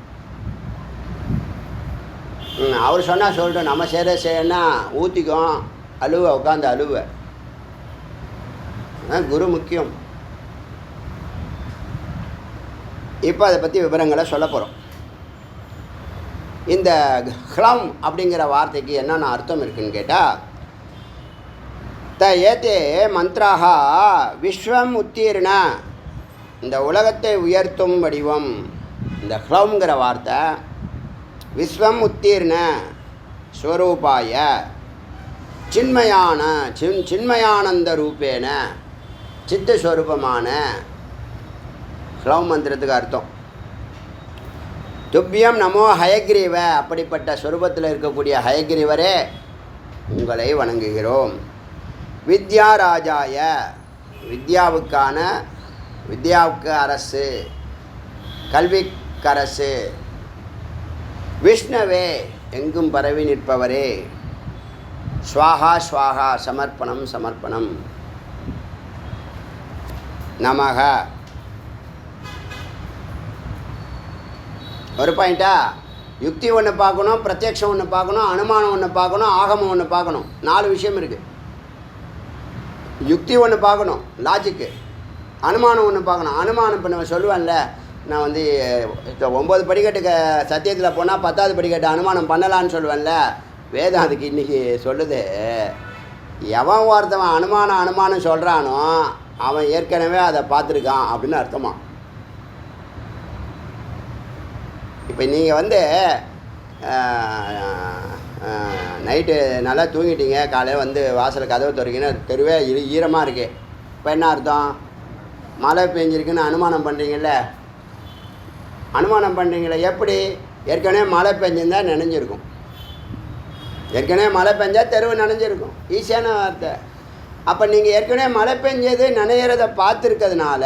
S1: அவர் சொன்னால் சொல்லிட்டோம், நம்ம செய்யனா ஊற்றிக்கும், அழுவ உட்காந்து அழுவ. குரு முக்கியம். இப்போ அதை பற்றி விவரங்களை சொல்ல போகிறோம். இந்த ஹ்லம் அப்படிங்கிற வார்த்தைக்கு என்னென்ன அர்த்தம் இருக்குன்னு கேட்டால், ஏத்தே மந்த்ராக விஸ்வம் உத்தீர்ண, இந்த உலகத்தை உயர்த்தும் வடிவம். இந்த ஹ்லம்ங்கிற வார்த்தை விஸ்வம் உத்தீர்ண ஸ்வரூபாய சின்மயான சின்மயானந்த ரூபேன, சித்த ஸ்வரூபமான ஹ்லம் மந்திரத்துக்கு அர்த்தம். துப்பியம் நமோ ஹயக்ரீவ, அப்படிப்பட்ட ஸ்வரூபத்தில் இருக்கக்கூடிய ஹயக்ரீவரே உங்களை வணங்குகிறோம். வித்யாராஜாய, வித்யாவுக்கு அரசு, கல்விக்கரசு. விஷ்ணவே, எங்கும் பரவி நிற்பவரே. ஸ்வாஹா ஸ்வாஹா, சமர்ப்பணம் சமர்ப்பணம். நமக. ஒரு பாயிண்டா, யுக்தி ஒன்று பார்க்கணும், பிரத்யக்ஷம் ஒன்று பார்க்கணும், அனுமானம் ஒன்று பார்க்கணும், ஆகமம் ஒன்று பார்க்கணும். 4 விஷயம் இருக்குது. யுக்தி ஒன்று பார்க்கணும், லாஜிக்கு. அனுமானம் ஒன்று பார்க்கணும். அனுமானம் இப்போ நம்ம சொல்லுவேன்ல, நான் வந்து 9 படிக்கட்டுக்கு சத்தியத்தில் போனால் 10வது படிக்கட்டு அனுமானம் பண்ணலான்னு சொல்லுவேன்ல, வேதம் அதுக்கு இன்றைக்கி சொல்லுது, எவன் ஒருத்தவன் அனுமானம் சொல்கிறானோ அவன் ஏற்கனவே அதை பார்த்துருக்கான் அப்படின்னு அர்த்தமா. இப்போ நீங்கள் வந்து நைட்டு நல்லா தூங்கிட்டீங்க, காலையில் வந்து வாசல் கதவை திறக்கீங்கன்னா தெருவே ஈரமாக இருக்குது. இப்போ என்ன அர்த்தம்? மழை பெஞ்சிருக்குன்னு அனுமானம் பண்ணுறீங்கல்ல. அனுமானம் பண்ணுறீங்களே எப்படி? ஏற்கனவே மழை பெஞ்சிருந்தா நனைஞ்சிருக்கும். ஏற்கனவே மழை பெஞ்சால் தெருவு நனைஞ்சிருக்கும். ஈஸியான வார்த்தை. அப்போ நீங்கள் ஏற்கனவே மழை பெஞ்சது நனையிறத பார்த்துருக்கிறதுனால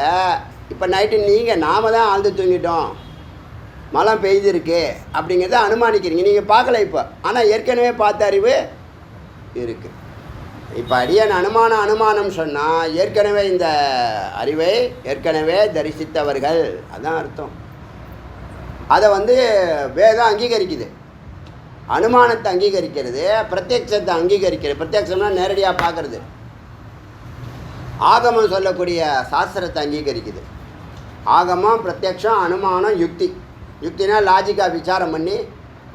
S1: இப்போ நைட்டு நாம் தான் ஆழ்ந்து தூங்கிட்டோம், மழை பெய்திருக்கு அப்படிங்கிறத அனுமானிக்கிறீங்க. நீங்கள் பார்க்கல இப்போ, ஆனால் ஏற்கனவே பார்த்த அறிவு இருக்குது. இப்போ அடியன் அனுமானம் சொன்னால் ஏற்கனவே இந்த அறிவை ஏற்கனவே தரிசித்தவர்கள், அதுதான் அர்த்தம். அதை வந்து வேதம் அங்கீகரிக்குது. அனுமானத்தை அங்கீகரிக்கிறது, பிரத்யட்சத்தை அங்கீகரிக்கிறது. பிரத்யட்சம்னா நேரடியாக பார்க்குறது. ஆகமம் சொல்லக்கூடிய சாஸ்திரத்தை அங்கீகரிக்குது. ஆகமம், பிரத்யட்சம், அனுமானம், யுக்தி. யுக்தினா லாஜிக்காக விசாரம் பண்ணி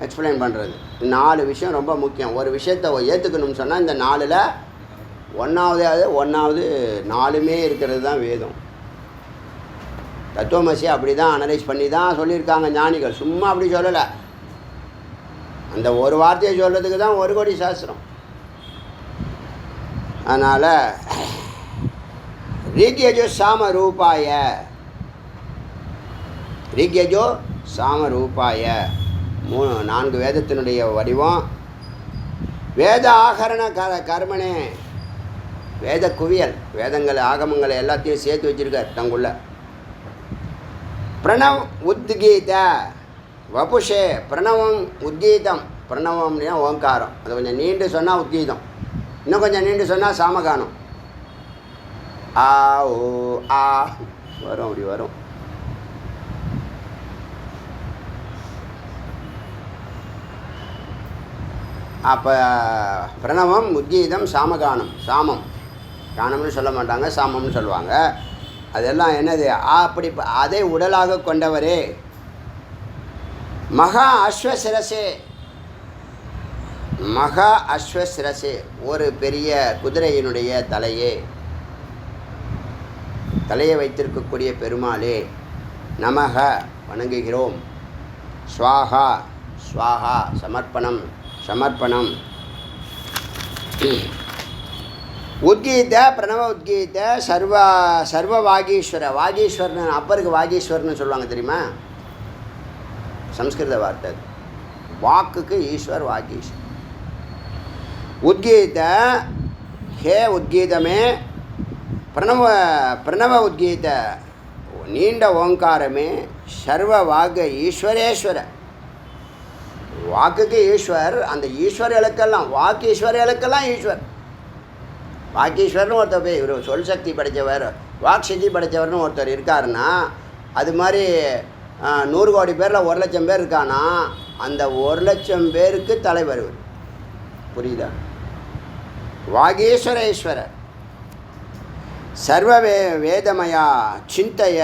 S1: எக்ஸ்பிளைன் பண்ணுறது. 4 விஷயம் ரொம்ப முக்கியம். ஒரு விஷயத்தை ஏற்றுக்கணும்னு சொன்னால் இந்த 4ல் ஒன்றாவது 4மே இருக்கிறது தான் வேதம். தத்துவமசி அப்படி தான் அனலைஸ் பண்ணி தான் சொல்லியிருக்காங்க ஞானிகள். சும்மா அப்படி சொல்லலை. அந்த ஒரு வார்த்தையை சொல்கிறதுக்கு தான் 1 கோடி சாஸ்திரம். அதனால் ரிக்யஜோ சாமரூபாய, ரிக்யஜோ சாமரூபாய 4 வேதத்தினுடைய வடிவம். வேத ஆகரண கர்மனே, வேத குவியல், வேதங்கள் ஆகமங்களை எல்லாத்தையும் சேர்த்து வச்சுருக்கார் தங்குள்ள. பிரணவ் உத்கீத வபுஷே, பிரணவம் உத்கீதம். பிரணவம்னா ஓங்காரம். அது கொஞ்சம் நீண்டு சொன்னால் உத்கீதம், இன்னும் கொஞ்சம் நீண்டு சொன்னால் சாமகானம். ஆ ஓ ஆ வரும், அப்படி வரும். அப்போ பிரணவம், உத்கீதம், சாமகானம். சாமம் கானம்னு சொல்ல மாட்டாங்க, சாமம்னு சொல்லுவாங்க. அதெல்லாம் என்னது? அப்படி அதை உடலாக கொண்டவரே. மகா அஸ்வசிரசே, மகா அஸ்வசிரசே, ஒரு பெரிய குதிரையினுடைய தலையே, தலையை வைத்திருக்கக்கூடிய பெருமாளே. நமக, வணங்குகிறோம். ஸ்வாஹா ஸ்வாஹா, சமர்ப்பணம் சமர்ப்பணம். உத்கீத, பிரணவ உத்கீத, சர்வ வாகீஸ்வர. வாகீஸ்வரன் அப்பருக்கு வாகீஸ்வரன்னு சொல்லுவாங்க தெரியுமா? சம்ஸ்கிருத வார்த்தை. வாக்குக்கு ஈஸ்வர், வாகீஸ்வர். உத்கீத, ஹே உத்கீதமே. பிரணவ உத்கீத, நீண்ட ஓங்காரமே. சர்வ வாக ஈஸ்வரேஸ்வர, வாக்குக்கு ஈஸ்வர். அந்த ஈஸ்வர்களுக்கெல்லாம், வாக்கு ஈஸ்வர்களுக்கெல்லாம் ஈஸ்வர். வாக்கீஸ்வர்னு ஒருத்தர் போய் இவர் சொல் சக்தி படைத்தவர், வாக் சக்தி படைத்தவர்னு ஒருத்தர் இருக்காருன்னா, அது மாதிரி 100 கோடி பேரில் 1 லட்சம் பேர் இருக்கானா, அந்த 1,00,000 பேருக்கு தலைவர். புரியுதா? வாகீஸ்வரேஸ்வரர் சர்வ வேதமயா சிந்தைய,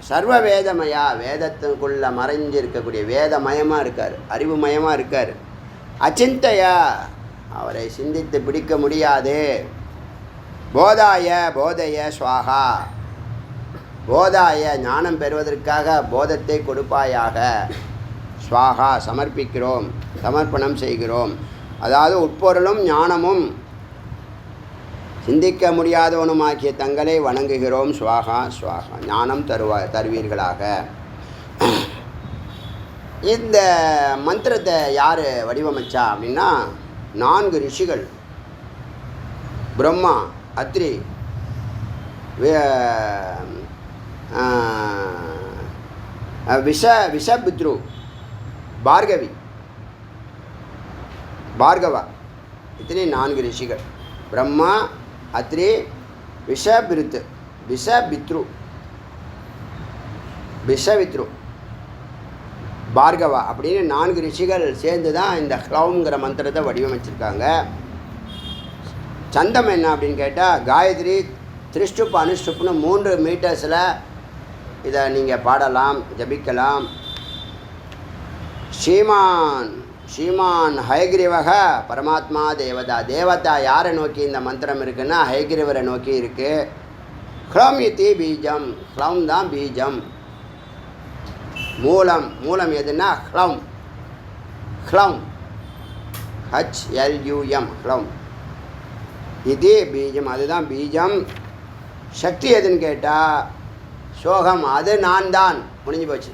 S1: சர்வ வேதமயா, வேதத்துக்குள்ளே மறைஞ்சிருக்கக்கூடிய வேதமயமாக இருக்கார், அறிவுமயமாக இருக்கார். அச்சிந்தையா, அவரை சிந்தித்து பிடிக்க முடியாது. போதாய போதைய ஸ்வாகா, போதாய ஞானம் பெறுவதற்காக போதத்தை கொடுப்பாயாக. ஸ்வாகா சமர்ப்பிக்கிறோம், சமர்ப்பணம் செய்கிறோம். அதாவது உட்பொருளும் ஞானமும் சிந்திக்க முடியாதவனுமாக்கிய தங்களை வணங்குகிறோம். ஸ்வாகா ஸ்வாகா, ஞானம் தருவீர்களாக. இந்த மந்திரத்தை யார் வடிவமைச்சா அப்படின்னா 4 ரிஷிகள், பிரம்மா, அத்ரி, விஷபித்ரு, பார்கவா, இத்தனை 4 ரிஷிகள். பிரம்மா, அத்ரி, விஷபித்ரு, பார்கவா அப்படின்னு 4 ரிஷிகள் சேர்ந்து தான் இந்த ஹ்லௌங்கிற மந்திரத்தை வடிவமைச்சிருக்காங்க. சந்தம் என்ன அப்படின்னு கேட்டால் காயத்ரி, திரிஷ்டுப், அனுஷ்டுப்னு 3 மீட்டர்ஸில் இதை நீங்கள் பாடலாம், ஜபிக்கலாம். ஸ்ரீமான் ஹயக்ரீவக பரமாத்மா தேவதா, தேவதா யாரை நோக்கி இந்த மந்திரம் இருக்குன்னா ஹயக்ரீவரை நோக்கி இருக்குது. ஹ்ளௌம் இதி பீஜம், ஹ்ளௌம் தான் பீஜம். மூலம் எதுன்னா ஹ்ளௌம், HLUM, ஹ்ளௌம். இது பீஜம், அதுதான் பீஜம். சக்தி எதுன்னு கேட்டால் சோகம், அது நான் தான். முடிஞ்சு போச்சு.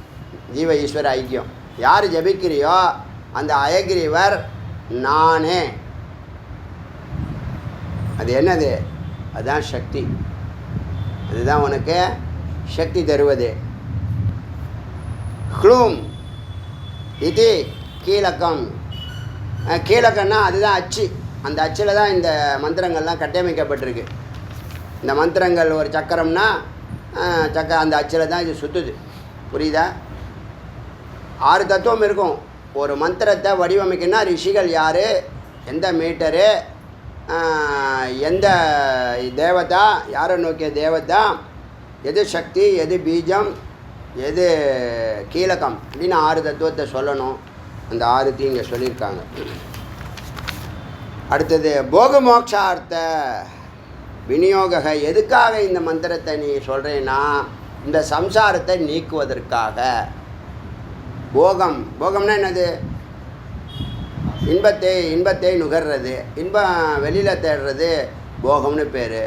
S1: ஜீவ ஈஸ்வர ஐக்கியம். யார் ஜபிக்கிறியோ அந்த அயகிரிவர் நானே. அது என்னது? அதுதான் சக்தி. அதுதான் உனக்கு சக்தி தருவது. ஹ்ளூம் இது கீழக்கம். கீழக்கம்னா அதுதான் அச்சு. அந்த அச்சில் தான் இந்த மந்திரங்கள்லாம் கட்டமைக்கப்பட்டிருக்கு. இந்த மந்திரங்கள் ஒரு சக்கரம்னா அந்த அச்சில் தான் இது சுற்றுது. புரியுதா? 6 தத்துவம் இருக்கும். ஒரு மந்திரத்தை வடிவமைக்குன்னா ரிஷிகள் யார், எந்த மீட்டரு, எந்த தேவதா, யாரை நோக்கிய தேவதா, எது சக்தி, எது பீஜம், எது கீழகம் அப்படின்னு 6 தத்துவத்தை சொல்லணும். அந்த 6 இங்கே சொல்லியிருக்காங்க. அடுத்தது போக மோக்ஷார்த்த விநியோக. எதுக்காக இந்த மந்திரத்தை நீ சொல்கிறேன்னா இந்த சம்சாரத்தை நீக்குவதற்காக. போகம்னா என்னது? இன்பத்தை நுகர்றது. இன்பம் வெளியில் தேடுறது போகம்னு பேர்.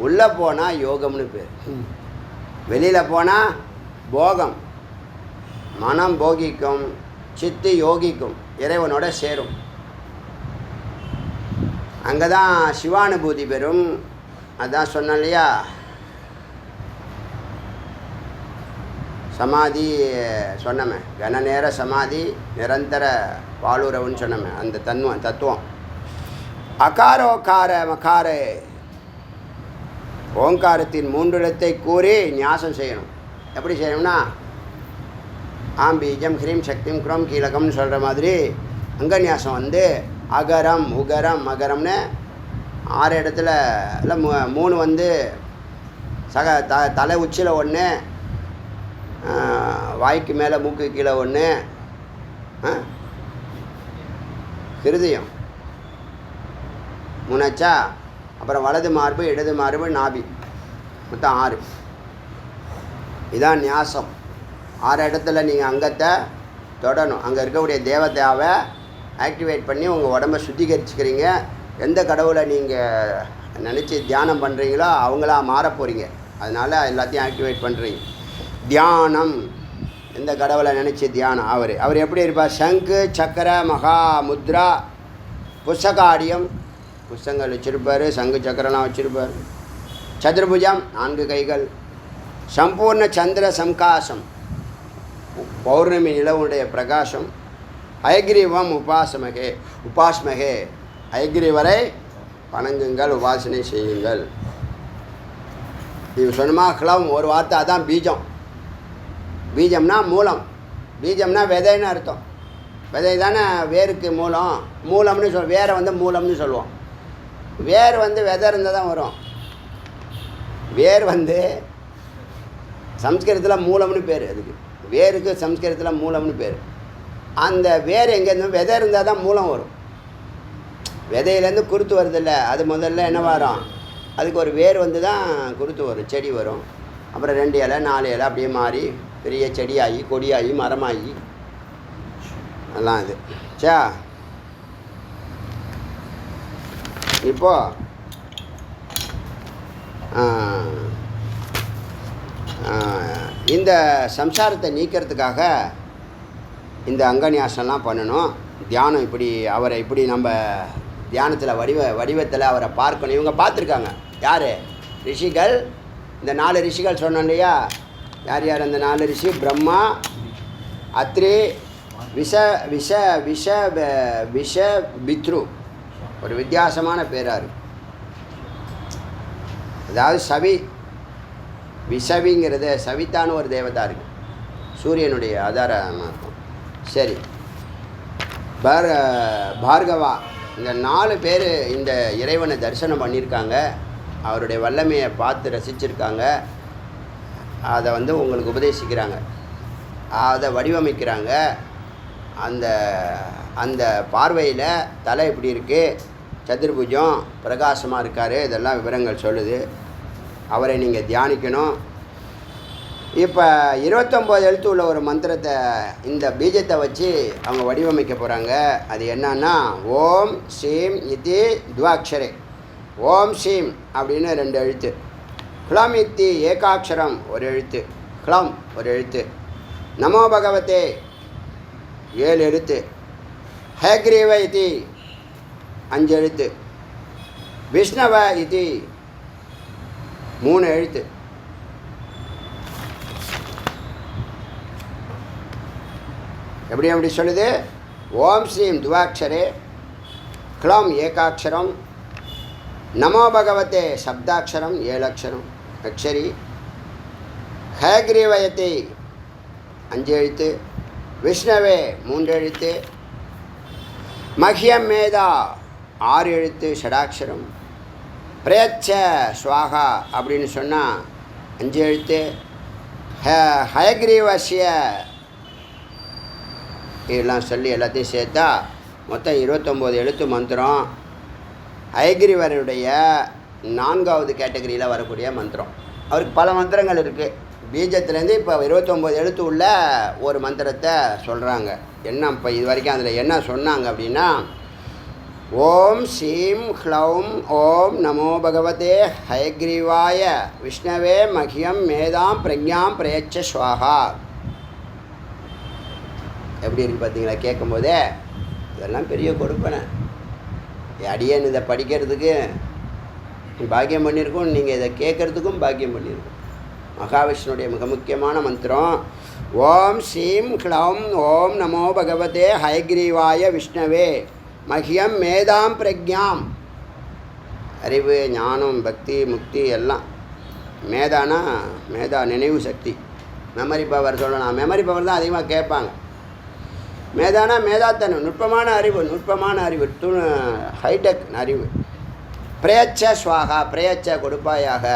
S1: உள்ளே போனால் யோகம்னு பேர். வெளியில் போனால் போகம், மனம் போகிக்கும், சித்து யோகிக்கும், இறைவனோட சேரும். அங்கே தான் சிவானுபூதி பெறும். அதான் சொன்னேன் இல்லையா, சமாதி சொன்னமே, கன நேர சமாதி நிரந்தர பாலுறவுன்னு சொன்னமே, அந்த தத்துவம். அகாரோகார மகார ஓங்காரத்தின் 3 இடத்தை கூறி ஞாசம் செய்யணும். எப்படி செய்யணும்னா ஆம் பீஜம் ஹ்ரீம் சக்திம் குரம் கீழகம்னு சொல்கிற மாதிரி அங்கன்யாசம் வந்து அகரம் உகரம் மகரம்னு 6 இடத்துல இல்லை 3 வந்து தலை உச்சியில் 1, வாய்க்கு மேலே மூக்கு கீழே 1, ஹிருதயம் 3 அப்புறம் வலது மார்பு, இடது மார்பு, நாபி, மொத்தம் 6. இதான் ஞாசம். 6 இடத்துல நீங்கள் அங்கத்தை தொடணும். அங்கே இருக்கக்கூடிய தேவதாவை ஆக்டிவேட் பண்ணி உங்கள் உடம்பை சுத்திகரிச்சுக்கிறீங்க. எந்த கடவுளை நீங்கள் நினச்சி தியானம் பண்ணுறீங்களோ அவங்களா மாற போகிறீங்க. அதனால் எல்லாத்தையும் ஆக்டிவேட் பண்ணுறீங்க. தியானம், எந்த கடவுளை நினச்சி தியானம், அவர் எப்படி இருப்பார்? சங்கு சக்கர மகா முத்ரா புஸ்தகாடியம், புஸ்தகங்கள் வச்சுருப்பார், சங்கு சக்கரலாம் வச்சுருப்பார். சதுர்புஜம் 4 கைகள், சம்பூர்ண சந்திர சம்காசம், பௌர்ணமி நிலவுடைய பிரகாசம். அயக்ரீவம் உபாஸ்மகே, அயக்ரீவரை வணங்குங்கள், உபாசனை செய்யுங்கள். இது சொன்னமா ஹ்ளௌம் ஒரு வார்த்தை. அதான் பீஜம். பீஜம்னா மூலம், பீஜம்னா விதைன்னு அர்த்தம். விதை தானே வேருக்கு மூலம். மூலம்னு வேரை வந்து மூலம்னு சொல்லுவோம். வேர் வந்து விதை இருந்தால் தான் வரும். வேர் வந்து சம்ஸ்கிருதத்தில் மூலம்னு பேர். அதுக்கு வேருக்கு சம்ஸ்கிருதத்தில் மூலம்னு பேர். அந்த வேர் எங்கேருந்து விதை இருந்தால் தான் மூலம் வரும். விதையிலேருந்து குருத்து வருதில்ல, அது முதல்ல என்ன வரும், அதுக்கு ஒரு வேர் வந்து தான் குருத்து வரும், செடி வரும். அப்புறம் 2 இலை 4 இலை அப்படியே மாறி பெரிய செடியாகி கொடியாகி மரமாகி எல்லாம் இது. சா இப்போது இந்த சம்சாரத்தை நீக்கிறதுக்காக இந்த அங்கன்யாசம்லாம் பண்ணணும். தியானம் இப்படி அவரை இப்படி நம்ம தியானத்தில் வடிவத்தில் அவரை பார்க்கணும். இவங்க பார்த்துருக்காங்க. யார்? ரிஷிகள். இந்த 4 ரிஷிகள் சொன்னோம் இல்லையா? யார் யார் அந்த 4 ரிஷி? பிரம்மா, அத்ரி, விஷ விஷ விஷ விஷ பித்ரு. ஒரு வித்தியாசமான பேராரு. அதாவது சவி விஷவிங்கிறது சவித்தான்னு ஒரு தேவதா இருக்குது, சூரியனுடைய ஆதாரமாக இருக்கும். சரி, பார்கவா. இந்த 4 பேர் இந்த இறைவனை தரிசனம் பண்ணியிருக்காங்க. அவருடைய வல்லமையை பார்த்து ரசிச்சிருக்காங்க. அதை வந்து உங்களுக்கு உபதேசிக்கிறாங்க, அதை வடிவமைக்கிறாங்க. அந்த அந்த பார்வையில் தலை இப்படி இருக்குது, சதுர்புஜம், பிரகாசமாக இருக்கார், இதெல்லாம் விவரங்கள் சொல்லுது. அவரை நீங்கள் தியானிக்கணும். இப்போ 29 எழுத்து உள்ள ஒரு மந்திரத்தை, இந்த பீஜத்தை வச்சு அவங்க வடிவமைக்க போகிறாங்க. அது என்னன்னா, ஓம் ஸ்ரீம் இது துவாட்சரே. ஓம் ஸ்ரீம் அப்படின்னு 2 எழுத்து, க்ளம் இத்தி ஏகாட்சரம் ஒரு எழுத்து, க்ளம் ஒரு எழுத்து, நமோ பகவதே 7 எழுத்து, ஹயக்ரீவ இதி 5 எழுத்து, விஷ்ணவ இதி 3 எழுத்து. எப்படி சொல்லுது? ஓம் ஸ்ரீம் துவாட்சரே, க்ளம் ஏகாட்சரம், நமோ பகவதே சப்தாட்சரம் 7 அக்ஷரம் அக்ஷரி, ஹயக்ரீவயத்தை 5 எழுத்து, விஷ்ணவே 3 எழுத்து, மஹ்யம் மேதா 6 எழுத்து ஷடாட்சரம், பிரயச்ச ஸ்வாகா அப்படின்னு சொன்னால் 5 எழுத்து, ஹயக்ரீவசிய இதெல்லாம் சொல்லி எல்லாத்தையும் சேர்த்தா மொத்தம் 29 எழுத்து மந்திரம். ஹயக்ரீவருடைய 4வது கேட்டகரியில் வரக்கூடிய மந்திரம். அவருக்கு பல மந்திரங்கள் இருக்குது. பீஜத்துலேருந்து இப்போ 29 எழுத்து உள்ள ஒரு மந்திரத்தை சொல்கிறாங்க. என்ன இப்போ இது வரைக்கும் அதில் என்ன சொன்னாங்க அப்படின்னா, ஓம் ஸ்ரீம் க்ளௌம் ஓம் நமோ பகவதே ஹயக்ரீவாய விஷ்ணவே மஹ்யம் மேதாம் பிரக்ஞாம் பிரயச்ச ஸ்வாஹா. எப்படி இருக்குது பார்த்தீங்களா? கேட்கும்போதே இதெல்லாம் பெரிய கொடுப்பனை. அடியேன் இதை படிக்கிறதுக்கு பாக்கியம் பண்ணியிருக்கோம், நீங்கள் இதை கேட்குறதுக்கும் பாக்கியம் பண்ணியிருக்கோம். மகாவிஷ்ணுடைய மிக முக்கியமான மந்திரம் ஓம் ஸ்ரீம் க்ளௌம் ஓம் நமோ பகவதே ஹயக்ரீவாய விஷ்ணவே மஹ்யம் மேதாம் பிரக்ஞாம். அறிவு, ஞானம், பக்தி, முக்தி எல்லாம். மேதானா மேதா நினைவு சக்தி, மெமரி பவர் சொல்லலாம். மெமரி பவர் தான் அதிகமாக கேட்பாங்க. மேதானா மேதாத்தனம், நுட்பமான அறிவு, ஹைடெக் அறிவு. பிரயச்ச ஸ்வாகா, பிரயச்ச கொடுப்பாயாக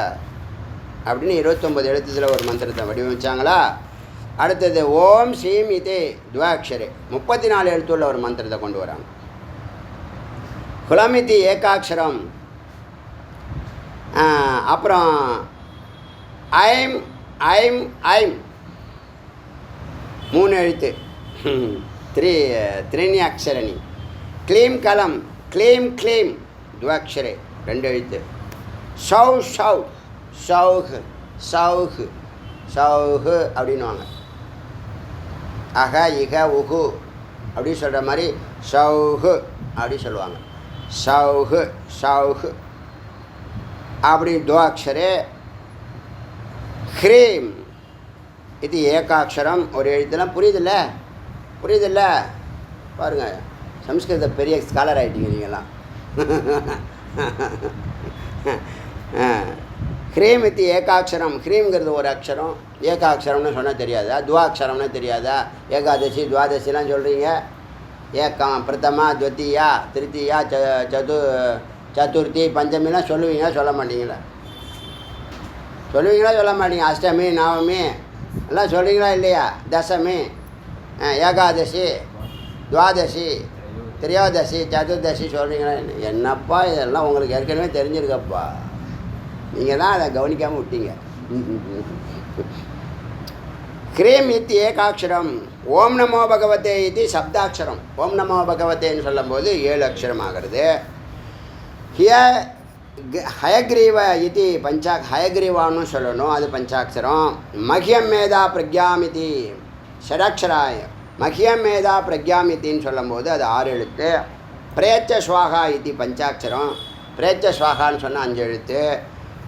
S1: அப்படின்னு 29 எழுத்துல ஒரு மந்திரத்தை வடிவமைச்சாங்களா. அடுத்தது ஓம் ஸ்ரீம் இதே துவாட்சரே 34 எழுத்துள்ள ஒரு மந்திரத்தை கொண்டு வராங்க. குலமிதி ஏகாட்சரம். அப்புறம் ஐம் ஐம் ஐம் 3 எழுத்து, த்ரீனி அக்ஷரணி. க்ளீம் கலம், க்ளீம் க்ளீம் துவாட்சரே 2 எழுத்து. சௌ சௌ சௌஹ் சௌஹ் சௌஹு அப்படின்வாங்க. அக இக உகு அப்படி சொல்கிற மாதிரி சௌஹு அப்படி சொல்லுவாங்க. சௌஹு சௌஹு அப்படி துவாட்சரே. ஹ்ரீம் இது ஏகாட்சரம் ஒரு எழுத்துலாம். புரியுதில்ல பாருங்கள், சம்ஸ்கிருத பெரிய ஸ்காலர் ஆகிட்டீங்க நீங்கள்லாம். ஹ்ரீம் இது ஏகாட்சரம். ஹ்ரீம்ங்கிறது ஒரு அக்ஷரம். ஏகாட்சரம்னு சொன்னால் தெரியாதா? துவாட்சரம்னு தெரியாதா? ஏகாதசி துவாதசிலாம் சொல்கிறீங்க. ஏக்கம் பிரதமா துவத்தியா திருத்தியா சதுர்த்தி பஞ்சமிலாம் சொல்லுவீங்களா சொல்ல மாட்டீங்களா? சொல்லுவீங்களா சொல்ல மாட்டீங்க? அஷ்டமி நவமி எல்லாம் சொல்லுவீங்களா இல்லையா? தசமி ஏகாதசி துவாதசி திரையோதசி சதுர்தசி சொல்கிறீங்களா? என்னப்பா இதெல்லாம் உங்களுக்கு ஏற்கனவே தெரிஞ்சிருக்கப்பா, நீங்கள் தான் அதை கவனிக்காமல் விட்டீங்க. க்ரீம் இத்தி ஏகாட்சரம், ஓம் நமோ பகவதே இது சப்தாட்சரம். ஓம் நமோ பகவதேன்னு சொல்லும்போது 7 அக்ஷரம் ஆகிறது. ஹயக்ரீவ இது ஹயக்ரீவான்னு சொல்லணும், அது பஞ்சாட்சரம். மஹ்யம் மேதா பிரக்யாமிதி ஷடாட்சராய, மஹ்யம் மேதா பிரக்யாமித்தின்னு சொல்லும்போது அது 6 எழுத்து. பிரேச்ச ஸ்வாகா இது பஞ்சாட்சரம். பிரேச்ச ஸ்வாகான்னு சொன்னால் 5 எழுத்து.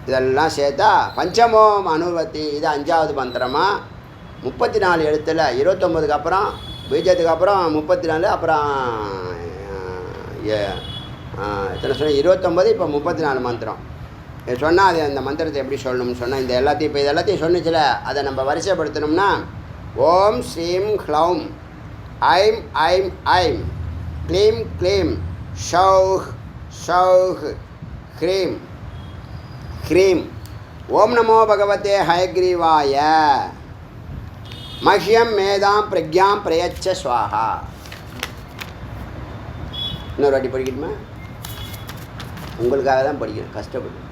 S1: இதெல்லாம் சேர்த்தா பஞ்சமோம் அனுபத்தி, இது 5வது மந்திரமாக 34 எழுத்தில் 29க்கு அப்புறம் பீஜத்துக்கு அப்புறம் 34, அப்புறம் எத்தனை சொன்ன 29, இப்போ 34 மந்திரம் சொன்னால் அது அந்த மந்திரத்தை எப்படி சொல்லணும்னு சொன்னால் இந்த எல்லாத்தையும் இப்போ இதெல்லாத்தையும் சொன்னிச்சில அதை நம்ம வரிசைப்படுத்தணும்னா ஓம் ஸ்ரீம் க்ளௌம் ஐம் ஐம் ஐம் க்ளீம் க்ளீம் ஷௌஹ் ஷௌஹ் க்ரீம் க்ரீம். ஓம் நமோ பகவதே ஹயக்ரீவாய மஹ்யம் மேதாம் பிரக்யாம் பிரயச்ச ஸ்வாஹா. இன்னொரு வாட்டி படிக்கணுமா? உங்களுக்காக தான் படிக்கணும், கஷ்டப்படும்.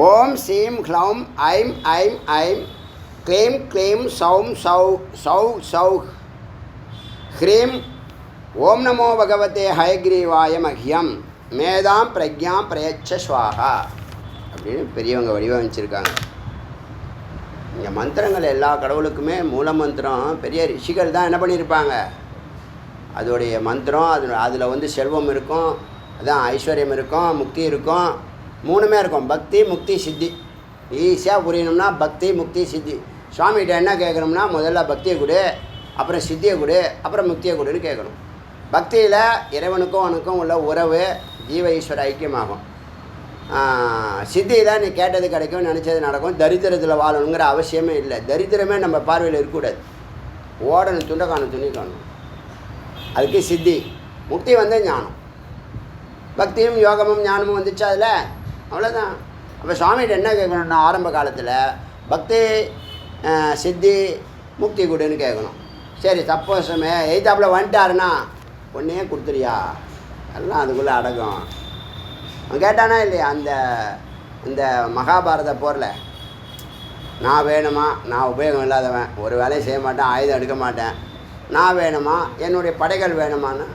S1: ஓம் ஸ்ரீம் க்ளௌம் ஐம் ஐம் ஐம் க்ளீம் க்ளீம் சௌம் சௌ சௌ சௌஹ் ஹ்ரீம். ஓம் நமோ பகவதே ஹயக்ரீவாய மஹ்யம் மேதாம் பிரக்யாம் பிரயச்ச ஸ்வாஹா அப்படின்னு பெரியவங்க வடிவமைச்சிருக்காங்க. இங்கே மந்திரங்கள் எல்லா கடவுளுக்குமே மூல மந்திரம் பெரிய ரிஷிகள் தான் என்ன பண்ணியிருப்பாங்க, அதோடைய மந்திரம் அதில் வந்து செல்வம் இருக்கும், அதான் ஐஸ்வர்யம் இருக்கும், முக்தி இருக்கும், 3மே இருக்கும். பக்தி முக்தி சித்தி. ஈஸியாக புரியணும்னா பக்தி முக்தி சித்தி. சுவாமிகிட்ட என்ன கேட்குறோம்னா முதல்ல பக்தியை கொடு, அப்புறம் சித்தியை கொடு, அப்புறம் முக்தியை கொடுன்னு கேட்கணும். பக்தியில் இறைவனுக்கும் அவனுக்கும் உள்ள உறவு ஜீவ ஈஸ்வர ஐக்கியமாகும். சித்தியில் நீ கேட்டது கிடைக்கும், நினச்சது நடக்கும். தரித்திரத்தில் வாழணுங்கிற அவசியமே இல்லை. தரித்திரமே நம்ம பார்வையில் இருக்கக்கூடாது. ஓடணும், துண்டை காணும், துணி காணும். அதுக்கு சித்தி. முக்தி வந்து ஞானம். பக்தியும் யோகமும் ஞானமும் வந்துச்சா அதில், அவ்வளோதான். அப்போ சுவாமிகிட்ட என்ன கேட்கணும்னா ஆரம்ப காலத்தில் பக்தி சித்தி முக்தி கொடுன்னு கேட்கணும். சரி, சப்போஸுமே எய்தாப்பில் வந்துட்டாருன்னா ஒன்றே கொடுத்துறியா, எல்லாம் அதுக்குள்ளே அடங்கும். அவன் கேட்டானா இல்லையா? இந்த மகாபாரத போரில் நான் வேணுமா, நான் உபயோகம் இல்லாதவன், ஒரு வேலையும் செய்ய மாட்டேன், ஆயுதம் எடுக்க மாட்டேன், நான் வேணுமா, என்னுடைய படைகள் வேணுமான்னு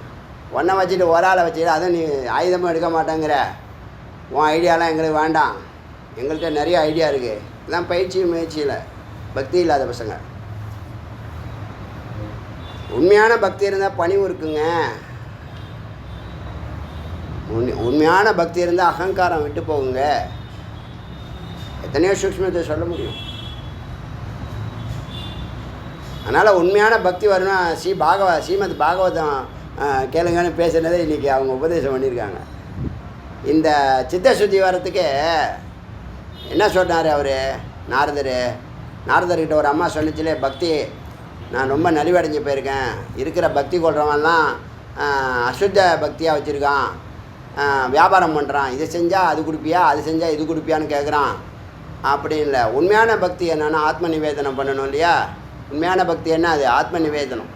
S1: ஒன்றை வச்சுட்டு ஒரு ஆளை வச்சுட்டு அதை நீ ஆயுதமும் எடுக்க மாட்டேங்கிற, உன் ஐடியாலாம் எங்களுக்கு வேண்டாம், எங்கள்கிட்ட நிறைய ஐடியா இருக்குது. இதெல்லாம் பயிற்சி முயற்சியில் பக்தி இல்லாத பசங்க. உண்மையான பக்தி இருந்தால் பணிவு இருக்குங்க. உண்மையான பக்தி இருந்தால் அகங்காரம் விட்டு போகுங்க. எத்தனையோ சூக்ஷ்மத்தை சொல்ல முடியும். அதனால் உண்மையான பக்தி வரணும்னா ஸ்ரீமத் பாகவதம் கேளுங்கன்னு பேசுனதே இன்றைக்கி அவங்க உபதேசம் பண்ணியிருக்காங்க. இந்த சித்தசுத்தி வரத்துக்கு என்ன சொன்னார் அவர் நாரதர்கிட்ட ஒரு அம்மா சொன்னிச்சிலே, பக்தி நான் ரொம்ப நலிவடைஞ்சு போயிருக்கேன், இருக்கிற பக்தி கொள்கிறவன்லாம் அசுத்த பக்தியாக வச்சுருக்கான், வியாபாரம் பண்ணுறான், இதை செஞ்சால் அது கொடுப்பியா, அது செஞ்சால் இது கொடுப்பியான்னு கேட்குறான். அப்படி இல்லை. உண்மையான பக்தி என்னென்னா ஆத்ம நிவேதனம் பண்ணணும் இல்லையா? உண்மையான பக்தி என்ன? அது ஆத்ம நிவேதனம்.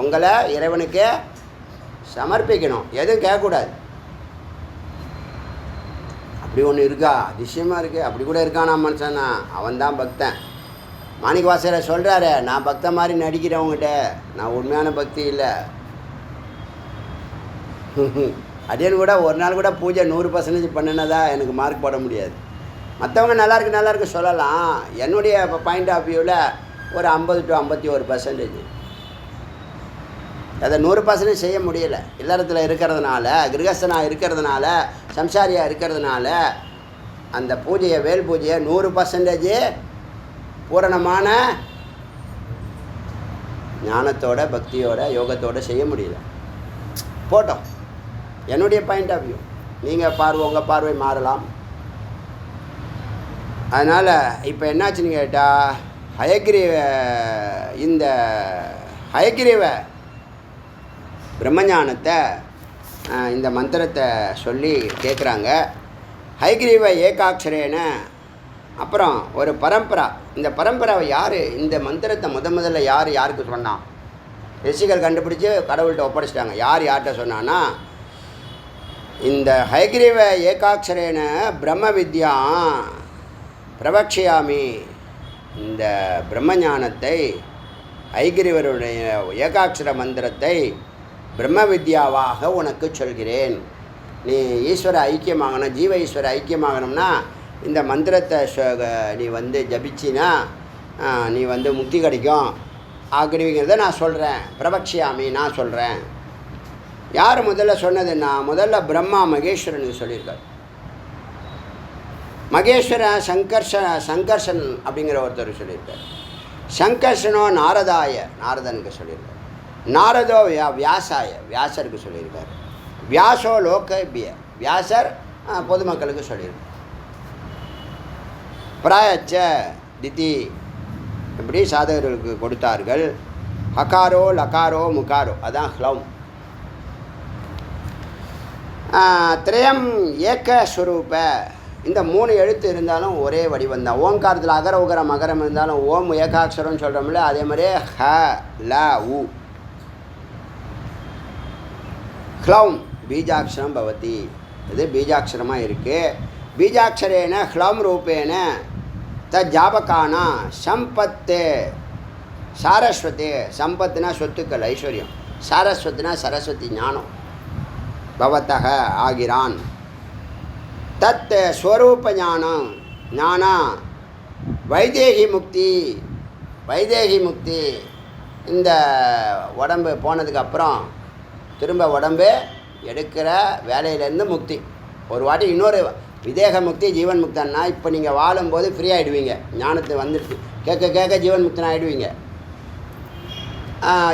S1: உங்களை இறைவனுக்கே சமர்ப்பிக்கணும், எதுவும் கேட்கக்கூடாது. அப்படி ஒன்று இருக்கா? அதிசயமாக இருக்குது. அப்படி கூட இருக்கானா மனுஷனா? அவன் தான் பக்தன். மாணிக்க வாசகரை சொல்கிறாரு, நான் பக்த மாதிரி நடிக்கிறவங்ககிட்ட, நான் உண்மையான பக்தி இல்லை. அடியன் கூட ஒரு நாள் கூட பூஜை 100% பண்ணினதா எனக்கு மார்க் போட முடியாது. மற்றவங்க நல்லாயிருக்கு சொல்லலாம். என்னுடைய பாயிண்ட் ஆஃப் வியூவில் ஒரு 50 to 51%. அதை 100% செய்ய முடியலை. இல்லறத்தில் இருக்கிறதுனால, கிரகஸ்தனாக இருக்கிறதுனால, சம்சாரியாக இருக்கிறதுனால அந்த பூஜையை வேல் பூஜையை 100% பூரணமான ஞானத்தோட பக்தியோட யோகத்தோடு செய்ய முடியல. போட்டோம். என்னுடைய பாயிண்ட் ஆஃப் வியூ. நீங்கள் உங்கள் பார்வை மாறலாம். அதனால் இப்போ என்னாச்சுன்னு கேட்டால் இந்த ஹயக்ரீவ பிரம்மஞானத்தை இந்த மந்திரத்தை சொல்லி கேட்குறாங்க. ஹைகிரீவ ஏகாட்சரேன. அப்புறம் ஒரு பரம்பரா. இந்த பரம்பராவை யார் இந்த மந்திரத்தை முதல்ல யாருக்கு சொன்னான்? ரிஷிகள் கண்டுபிடிச்சி கடவுள்கிட்ட ஒப்படைச்சிட்டாங்க. யார்கிட்ட சொன்னான்னா, இந்த ஹைகிரீவ ஏகாட்சரேன பிரம்ம வித்யா பிரவக்ஷயாமி. இந்த பிரம்மஞானத்தை ஐகிரிவருடைய ஏகாட்சர மந்திரத்தை பிரம்ம வித்யாவாக உனக்கு சொல்கிறேன். நீ ஈஸ்வர ஐக்கியமாகணும், ஜீவ ஈஸ்வர ஐக்கியமாகணும்னா இந்த மந்திரத்தை நீ வந்து ஜபிச்சின்னா நீ வந்து முக்தி கிடைக்கும் ஆகிருவிங்கிறத நான் சொல்கிறேன். பிரபக்ஷியாமி, நான் சொல்கிறேன். யார் முதல்ல சொன்னதுன்னா, முதல்ல பிரம்மா மகேஸ்வரனுக்கு சொல்லியிருக்கார். மகேஸ்வரன் சங்கர்ஷன் அப்படிங்கிற ஒருத்தர் சொல்லியிருக்கார். சங்கர்ஷனோ நாரதனுக்கு சொல்லியிருக்கார். நாரதோ வியாசருக்கு சொல்லியிருக்கார். வியாசோ லோகபிய, வியாசர் பொதுமக்களுக்கு சொல்லியிருக்கார். பிராயச்ச திதி இப்படி சாதகர்களுக்கு கொடுத்தார்கள். ஹகாரோ லகாரோ முகாரோ, அதான் ஹ்லௌம். திரயம் ஏகஸ்வரூப. இந்த 3 எழுத்து இருந்தாலும் ஒரே வடிவம் தான். ஓங்காரத்தில் அகர உகர மகரம் இருந்தாலும் ஓம் ஏகாட்சரம்னு சொல்கிறோம்ல, அதே மாதிரியே ஹ ல உ. ஹ்லௌம் பீஜாட்சரம் பவதி. இது பீஜாட்சரமாக இருக்குது. பீஜாட்சரேன ஹ்லௌம் ரூபேன ஜாபகானா சம்பத்து சாரஸ்வதி. சம்பத்துனா சொத்துக்கள், ஐஸ்வர்யம். சாரஸ்வத்தினா சரஸ்வதி, ஞானம். பவத்தக ஆகிறான். தத் ஸ்வரூப ஞானம் ஞானா வைதேகி முக்தி. வைதேகி முக்தி இந்த உடம்பு போனதுக்கப்புறம் திரும்ப உடம்பு எடுக்கிற வேலையிலேருந்து முக்தி. ஒரு வாட்டி இன்னொரு விதேக முக்தி, ஜீவன் முக்தன்னா இப்போ நீங்கள் வாழும்போது ஃப்ரீ ஆகிடுவீங்க. ஞானத்தை வந்துடுச்சு கேட்க ஜீவன் முக்தனா ஆகிடுவீங்க.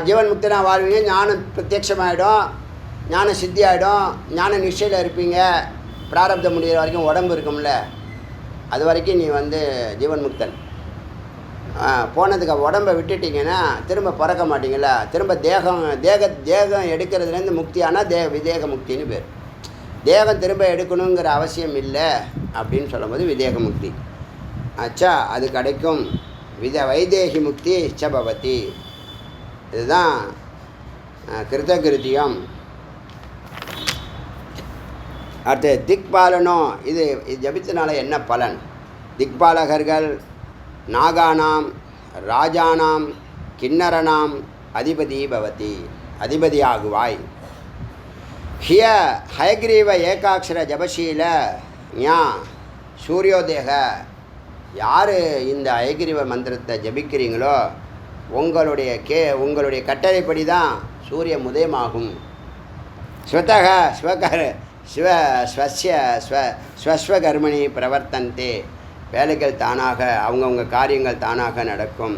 S1: ஜீவன் முக்தனா வாழ்வீங்க. ஞானம் பிரத்யட்சமாகிடும், ஞான சித்தி ஆகிடும், ஞான நிச்சயில் இருப்பீங்க. பிராரப்தம் முடிகிற வரைக்கும் உடம்பு இருக்கும்ல, அது வரைக்கும் நீ வந்து ஜீவன் முக்தன். போனதுக்கு உடம்பை விட்டுட்டிங்கன்னா திரும்ப பிறக்க மாட்டிங்களா. திரும்ப தேகம் எடுக்கிறதுலேருந்து முக்தி ஆனால் விதேக முக்தின்னு பேர். தேகம் திரும்ப எடுக்கணுங்கிற அவசியம் இல்லை அப்படின்னு சொல்லும்போது விதேக முக்தி ஆச்சா, அது கிடைக்கும். வைதேகி முக்தி சபவதி. இதுதான் கிருதகிருத்தியம். அடுத்து திக்பாலனம். இது ஜபித்தனால என்ன பலன்? திக்பாலகர்கள் நாகானாம் ராஜானாம் கிண்ணரனாம் அதிபதி பவதி. அதிபதி ஆகுவாய். ஹிய ஹயக்ரீவ ஏகாட்சர ஜபசீல ஞா சூரியோதேக. யார் இந்த ஹயக்ரீவ மந்திரத்தை ஜபிக்கிறீங்களோ உங்களுடைய கட்டளைப்படி தான் சூரியன் உதயமாகும். ஸ்வதக ஸ்வஸ்வகர்மணி பிரவர்த்தந்தே. வேலைகள் தானாக அவங்கவுங்க காரியங்கள் தானாக நடக்கும்.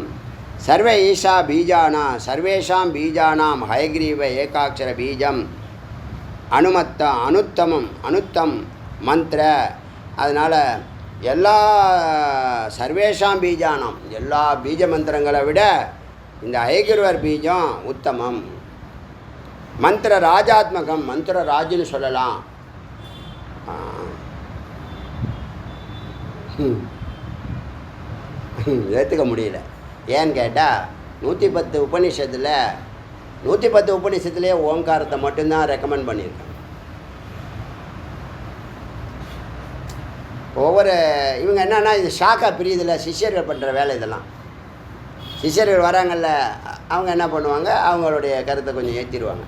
S1: சர்வ ஈஷா பீஜானா சர்வேஷாம் பீஜானாம் ஹயக்ரீவ ஏகாட்சர பீஜம் அனுத்தம் மந்திர. அதனால் எல்லா சர்வேஷாம் பீஜானாம் எல்லா பீஜ மந்திரங்களை விட இந்த ஹயக்ரீவர் பீஜம் உத்தமம். மந்திர ராஜாத்மகம். மந்திர ராஜுன்னு சொல்லலாம். ஏற்றுக்க முடியல. ஏன்னு கேட்டால் 110 உபநிஷத்தில் 110 உபநிஷத்துலேயே ஓங்காரத்தை மட்டும்தான் ரெக்கமெண்ட் பண்ணியிருக்காங்க. ஒவ்வொரு இவங்க என்னன்னா இது ஷாக்காக பிரியுதில்ல, சிஷ்யர்கள் பண்ணுற வேலை இதெல்லாம். சிஷ்யர்கள் வராங்கல்ல, அவங்க என்ன பண்ணுவாங்க, அவங்களுடைய கருத்தை கொஞ்சம் ஏற்றிடுவாங்க.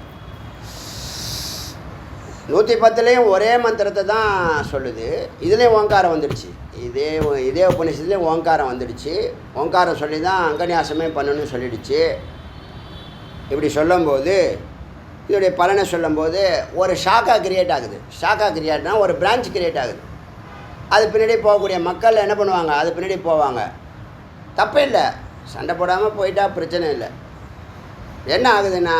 S1: 110லேயும் ஒரே மந்திரத்தை தான் சொல்லுது. இதுலேயும் ஓங்காரம் வந்துடுச்சு. இதே உபநிஷத்துலேயும் ஓங்காரம் வந்துடுச்சு. ஓங்காரம் சொல்லி தான் அங்கன்யாசமே பண்ணணும்னு சொல்லிடுச்சு. இப்படி சொல்லும்போது இதோடைய பலனை சொல்லும்போது ஒரு ஷாக்கா கிரியேட் ஆகுது. ஷாக்கா கிரியேட்னா ஒரு பிரான்ச் கிரியேட் ஆகுது. அது பின்னாடி போகக்கூடிய மக்கள் என்ன பண்ணுவாங்க, அது பின்னாடி போவாங்க. தப்பே இல்லை, சண்டை போடாமல் போயிட்டா பிரச்சனை இல்லை. என்ன ஆகுதுன்னா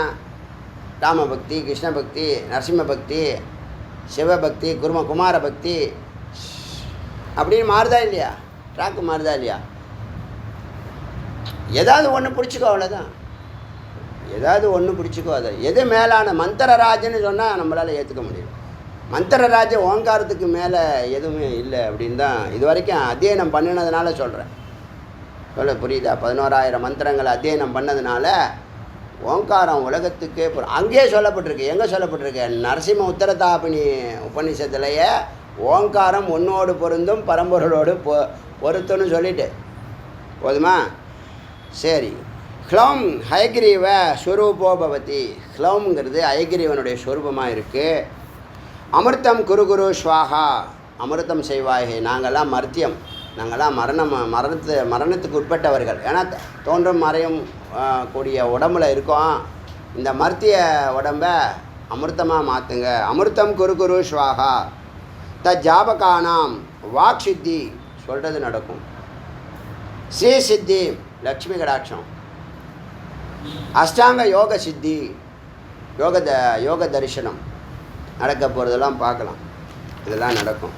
S1: ராம பக்தி, கிருஷ்ண பக்தி, நரசிம்ம பக்தி, சிவபக்தி, குமார பக்தி அப்படின்னு மாறுதா இல்லையா? ட்ராக்கு மாறுதா இல்லையா? ஏதாவது ஒன்று பிடிச்சிக்கோ, அவ்வளோதான். ஏதாவது ஒன்று பிடிச்சிக்கோ. அதை எது மேலான மந்திரராஜன்னு சொன்னால் நம்மளால் ஏற்றுக்க முடியும். மந்திரராஜ ஓங்காரத்துக்கு மேலே எதுவுமே இல்லை அப்படின்னு தான் இது வரைக்கும் அத்தியனம் பண்ணினதுனால சொல்கிறேன். சொல்ல புரியுதா? 11,000 மந்திரங்களை அத்தியனம் பண்ணதுனால ஓங்காரம் உலகத்துக்கே அங்கேயே சொல்லப்பட்டிருக்கு. எங்கே சொல்லப்பட்டிருக்கு? நரசிம்ம உத்தரதாபினி உபநிஷத்துலேயே ஓங்காரம் ஒன்னோடு பொருந்தும் பரம்பொருளோடு பொருத்துன்னு சொல்லிட்டு போதுமா? சரி. ஹ்ளௌம் ஹயக்ரீவ ஸ்வரூபோ பவதி. ஹ்ளௌம்ங்கிறது ஹயக்ரீவனுடைய ஸ்வரூபமாக இருக்குது. அமிர்தம் குரு குரு ஸ்வாஹா. அமிர்தம் செய்வாயே. நாங்கள்லாம் மர்த்தியம், நாங்கள்லாம் மரணத்துக்கு உட்பட்டவர்கள். ஏன்னா தோன்றும் மறையும் கூடிய உடம்புல இருக்கோம். இந்த மர்த்திய உடம்பை அமிர்தமாக மாற்றுங்க. அமிர்தம் குரு குரு ஸ்வாஹா. ஜாபகானாம் வாக் சித்தி. சொல்கிறது நடக்கும். ஸ்ரீ சித்தி லக்ஷ்மி கடாட்சம். அஷ்டாங்க யோக சித்தி யோக தரிசனம் நடக்க போகிறதெல்லாம் பார்க்கலாம். இதெல்லாம் நடக்கும்.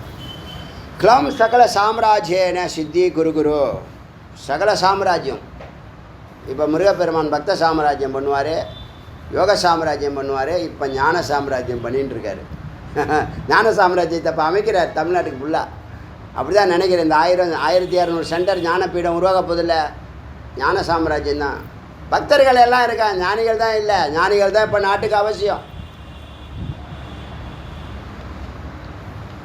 S1: க்ளம் சகல சாம்ராஜ்யேன சித்தி குரு குரு. சகல சாம்ராஜ்யம். இப்போ முருகப்பெருமான் பக்த சாம்ராஜ்யம் பண்ணுவார், யோக சாம்ராஜ்யம் பண்ணுவார். இப்போ ஞான சாம்ராஜ்யம் பண்ணின்னு இருக்காரு. ஞான சாம்ராஜ்யத்தை இப்போ அமைக்கிறார் தமிழ்நாட்டுக்கு ஃபுல்லாக. அப்படி தான் நினைக்கிறேன். இந்த 1600 சென்டர் ஞானப்பீடம் உருவாக போதில்லை. ஞான சாம்ராஜ்யம் தான். பக்தர்கள் எல்லாம் இருக்காங்க, ஞானிகள் தான் இல்லை. ஞானிகள் தான் இப்போ நாட்டுக்கு அவசியம்.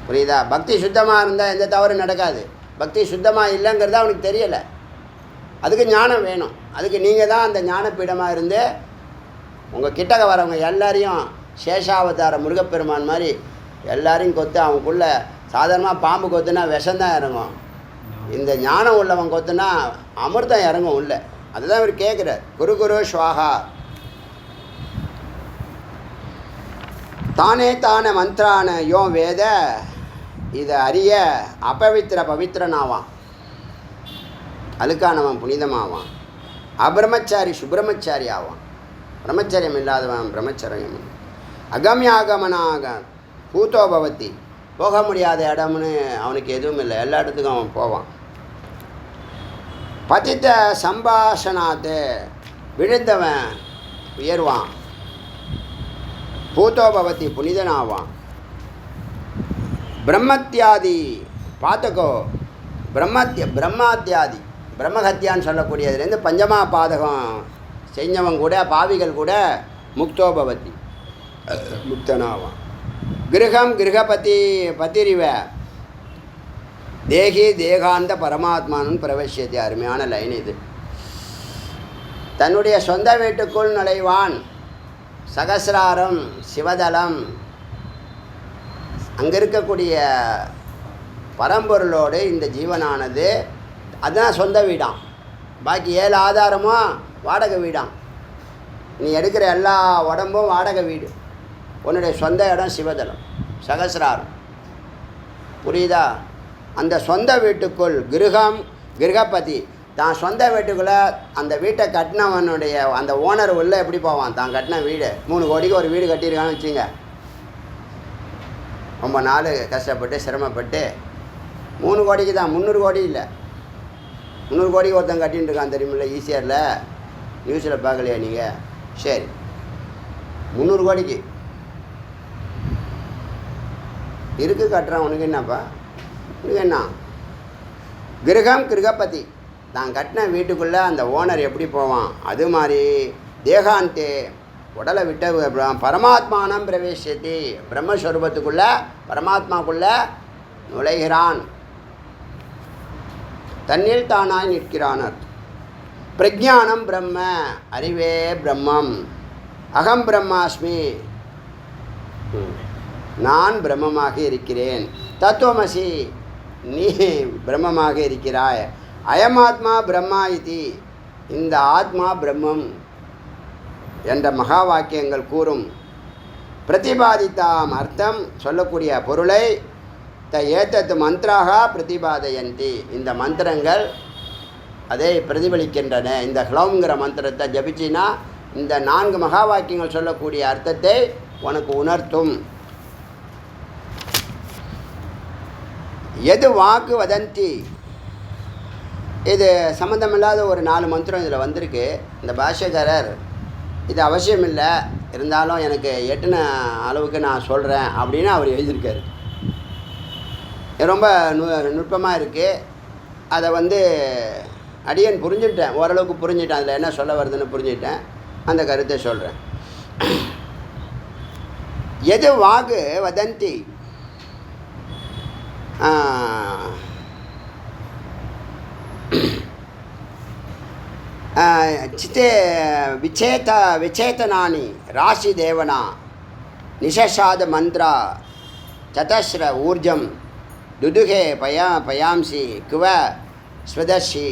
S1: புரியுதா? பக்தி சுத்தமாக இருந்தால் எந்த தவறும் நடக்காது. பக்தி சுத்தமாக இல்லைங்கிறது அவனுக்கு தெரியலை. அதுக்கு ஞானம் வேணும். அதுக்கு நீங்கள் தான் அந்த ஞானப்பீடமாக இருந்து உங்கள் கிட்டக்க வரவங்க எல்லாரையும் சேஷாவதார முருகப்பெருமான் மாதிரி எல்லாரையும் கொத்து அவங்களுக்குள்ள சாதாரணமாக பாம்பு கொத்துனா விஷம்தான் இறங்கும். இந்த ஞானம் உள்ளவன் கொத்துனா அமிர்தம் இறங்கும் உள்ள. அதுதான் இவர் கேட்குறார். குரு குரு ஸ்வாஹா. தானே தானே மந்திரான யோ வேத. இதை அறிய அபவித்திர பவித்திரனாவான், அழுக்கானவன் புனிதமாவான். அபிரமச்சாரி சுப்பிரமச்சாரி ஆவான். பிரம்மச்சரியம் இல்லாதவன் பிரம்மச்சரியம். அகமியாகமனாக பூத்தோ பவதி. போக முடியாத இடம்னு அவனுக்கு எதுவும் இல்லை. எல்லா இடத்துக்கும் அவன் போவான். பதித்த சம்பாஷனாத்து. விழுந்தவன் உயர்வான். பூத்தோ பவதி புனிதனாவான். பிரம்மத்தியாதி பாத்தகோ. பிரம்மாத்தியாதி பிரம்மஹத்தியான்னு சொல்லக்கூடியதுலேருந்து பஞ்சமா பாதகம் செஞ்சவன் கூட பாவிகள் கூட முக்தோ பவதி முக்தனாவான். கிரகம் கிரகபதி பதிரிவ தேகி தேகாந்த பரமாத்மானு பிரவேசியத்தை. அருமையான லைன் இது. தன்னுடைய சொந்த வீட்டுக்குள் நுழைவான். சகசிராரம் சிவதலம் அங்கே இருக்கக்கூடிய பரம்பொருளோடு இந்த ஜீவனானது அதுதான் சொந்த வீடாம். பாக்கி 7 ஆதாரமும் வாடகை வீடாம். நீ எடுக்கிற எல்லா உடம்பும் வாடகை வீடு. உன்னுடைய சொந்த இடம் சிவதலம் சகசிராரம். புரியுதா? அந்த சொந்த வீட்டுக்குள் கிரகம் கிரகபதி தான் சொந்த வீட்டுக்குள்ளே அந்த வீட்டை கட்டினவனுடைய அந்த ஓனர் உள்ளே எப்படி போவான்? தான் கட்டின வீடு 3 கோடிக்கு ஒரு வீடு கட்டியிருக்கான்னு வச்சுங்க. ரொம்ப நாள் கஷ்டப்பட்டு சிரமப்பட்டு 3 கோடிக்கு தான், 300 கோடி இல்லை, 300 கோடிக்கு ஒருத்தன் கட்டின்னு இருக்கான் தெரியுமில்ல. ஈஸியரில் நியூஸில் பார்க்கலையா நீங்கள்? சரி, 300 கோடிக்கு இருக்குது கட்டுறான். உனக்கு என்னப்பா? உனக்கு என்ன? கிரகம் கிரகபதி தான் கட்டின வீட்டுக்குள்ளே அந்த ஓனர் எப்படி போவான்? அது மாதிரி தேகாந்தே உடலை விட்ட பரமாத்மானம் பிரவேசியத்தி. பிரம்மஸ்வரூபத்துக்குள்ளே பரமாத்மாக்குள்ளே நுழைகிறான். தன்னில் தானாய் நிற்கிறானர். பிரஜானம் பிரம்ம. அறிவே பிரம்மம். அகம் பிரம்மாஸ்மி. நான் பிரம்மமாக இருக்கிறேன். தத்துவமசி. நீ பிரம்மமாக இருக்கிறாய். அயமாத்மா பிரம்மா இதி. இந்த ஆத்மா பிரம்மம் என்ற மகா வாக்கியங்கள் கூறும். பிரதிபாதித்தாம் அர்த்தம் சொல்லக்கூடிய பொருளை ஏத்தத்து மந்திராக பிரதிபாதயந்தி. இந்த மந்திரங்கள் அதை பிரதிபலிக்கின்றன. இந்த ஹ்ளௌங்கிற மந்திரத்தை ஜபிச்சின்னா இந்த 4 மகா வாக்கியங்கள் சொல்லக்கூடிய அர்த்தத்தை உனக்கு உணர்த்தும். எது வாக்கு வதந்தி. இது சம்மந்தமில்லாத ஒரு 4 மந்திரம் இதில் வந்திருக்கு. இந்த பாஷ்யக்காரர் இது அவசியம் இல்லை, இருந்தாலும் எனக்கு எட்டுன அளவுக்கு நான் சொல்கிறேன் அப்படின்னு அவர் எழுதியிருக்காரு. ரொம்ப நுட்பமாக இருக்குது. அதை வந்து அடியன் புரிஞ்சுட்டேன், ஓரளவுக்கு புரிஞ்சுட்டேன். அதில் என்ன சொல்ல வருதுன்னு புரிஞ்சுட்டேன். அந்த கருத்தை சொல்கிறேன். எது வாகு வதந்தி சித்தே விச்சேதனானி ராசி தேவனா நிஷசாத மந்த்ரா சதஸ்ர ஊர்ஜம் துதுகே பயாம்சி குவ ஸ்வதர்ஷி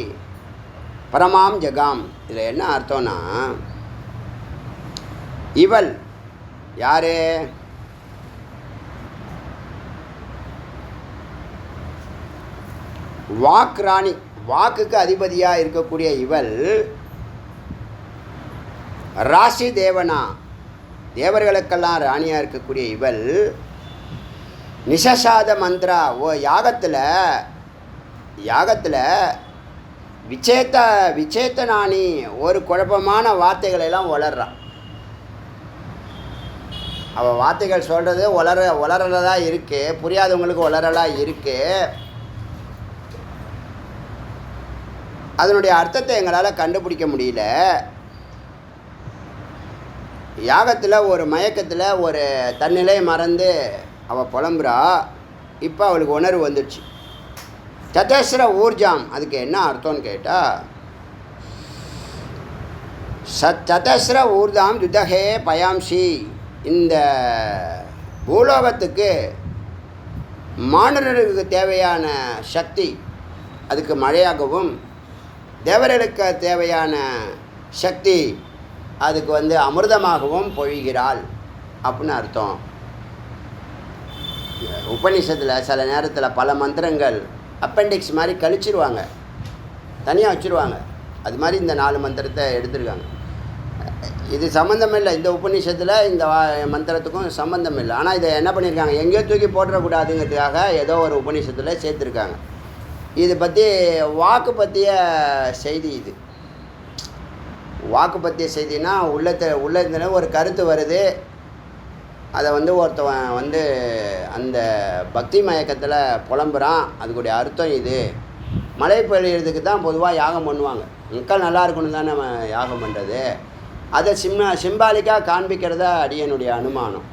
S1: பரமாம் ஜகாம். இதில் என்ன அர்த்தம்னா, இவள் யார்? வாக் ராணி, வாக்குக்கு அதிபதியாக இருக்கக்கூடிய இவள் ராசி தேவனா, தேவர்களுக்கெல்லாம் ராணியாக இருக்கக்கூடிய இவள் நிஷசாத மந்த்ரா, யாகத்தில் விச்சேத்தனானி ஒரு குழப்பமான வார்த்தைகளெல்லாம் வளர்றான். அவள் வார்த்தைகள் சொல்கிறது வளரலாக இருக்குது, புரியாதவங்களுக்கு வளரலாக இருக்குது. அதனுடைய அர்த்தத்தை எங்களால் கண்டுபிடிக்க முடியல. யாகத்தில் ஒரு மயக்கத்தில் ஒரு தன்னிலை மறந்து அவள் புலம்புறா. இப்போ அவளுக்கு உணர்வு வந்துடுச்சு. சதஸ்ர ஊர்ஜாம், அதுக்கு என்ன அர்த்தம்னு கேட்டால், சதஸ்ர ஊர்ஜாம் துதகே பயாம்சி, இந்த பூலோகத்துக்கு மானுடர்களுக்கு தேவையான சக்தி அதுக்கு மழையாகவும், தேவர்களுக்கு தேவையான சக்தி அதுக்கு வந்து அமிர்தமாகவும் பொழிகிறாள் அப்படின்னு அர்த்தம். உபநிஷத்தில் சில நேரத்தில் பல மந்திரங்கள் அப்பெண்டிக்ஸ் மாதிரி கழிச்சிருவாங்க, தனியாக வச்சுருவாங்க. அது மாதிரி இந்த 4 மந்திரத்தை எடுத்துருக்காங்க. இது சம்மந்தம் இல்லை, இந்த உபநிஷத்தில் இந்த மந்திரத்துக்கும் சம்மந்தம் இல்லை. ஆனால் இதை என்ன பண்ணியிருக்காங்க, எங்கேயோ தூக்கி போட்டுறக்கூடாதுங்கிறதுக்காக ஏதோ ஒரு உபநிஷத்தில் சேர்த்துருக்காங்க. இது பற்றி வாக்கு பற்றிய செய்தி. இது வாக்கு பற்றிய செய்தினா உள்ளத்தில் ஒரு கருத்து வருது, அதை வந்து ஒருத்தவன் வந்து அந்த பக்தி மயக்கத்தில் புலம்புறான், அதுக்குடைய அர்த்தம் இது. மழை பெய்யறதுக்கு தான் பொதுவாக யாகம் பண்ணுவாங்க. மக்கள் நல்லா இருக்கணும் தானே நம்ம யாகம் பண்ணுறது. அதை சிம்பாலிக்காக காண்பிக்கிறதா அடியனுடைய அனுமானம்.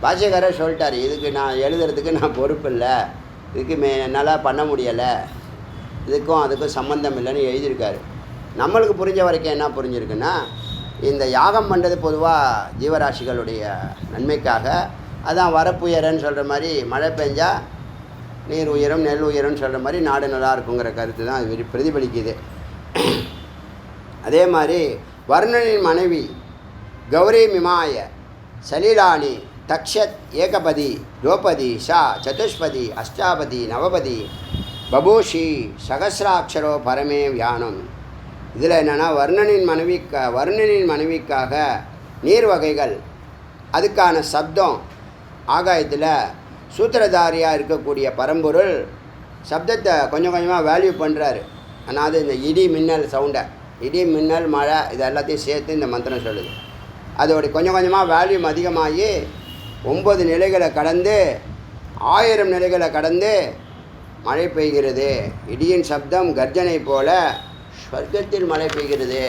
S1: பாஷைக்காரர் சொல்லிட்டார், இதுக்கு நான் எழுதுறதுக்கு நான் பொறுப்பு இல்லை, இதுக்கு என்னால் பண்ண முடியலை, இதுக்கும் அதுக்கும் சம்மந்தம் இல்லைன்னு எழுதியிருக்காரு. நம்மளுக்கு புரிஞ்ச வரைக்கும் என்ன புரிஞ்சிருக்குன்னா, இந்த யாகம் பண்ணுறது பொதுவாக ஜீவராசிகளுடைய நன்மைக்காக. அதான் வரப்புயரன்னு சொல்கிற மாதிரி, மழை பெஞ்சால் நீர் உயரும் நெல் உயரும்னு சொல்கிற மாதிரி நாடு நல்லா இருக்குங்கிற கருத்து தான் அது பிரதிபலிக்குது. அதே மாதிரி வர்ணனின் மனைவி கௌரி மிமாய சலீலானி தக்ஷத் ஏகபதி திரௌபதி ஷா சதுஷ்பதி அஷ்டாபதி நவபதி பபூஷி சகசிராட்சரோ பரமே வியானம். இதில் என்னென்னா, வர்ணனின் மனைவிக்காக நீர் வகைகள், அதுக்கான சப்தம் ஆகாயத்தில் சூத்திரதாரியாக இருக்கக்கூடிய பரம்பொருள் சப்தத்தை கொஞ்சம் கொஞ்சமாக வேல்யூ பண்ணுறாரு. அதாவது இந்த இடி மின்னல் சவுண்டை, இடி மின்னல் மழை இது எல்லாத்தையும் சேர்த்து இந்த மந்திரம் சொல்லுது. அதோடைய கொஞ்சம் கொஞ்சமாக வேல்யூம் அதிகமாகி 9 நிலைகளை கடந்து 1000 நிலைகளை கடந்து மழை பெய்கிறது. இடியின் சப்தம் கர்ஜனை போல ஸ்வர்க்கத்தில் மழை பெய்கிறது.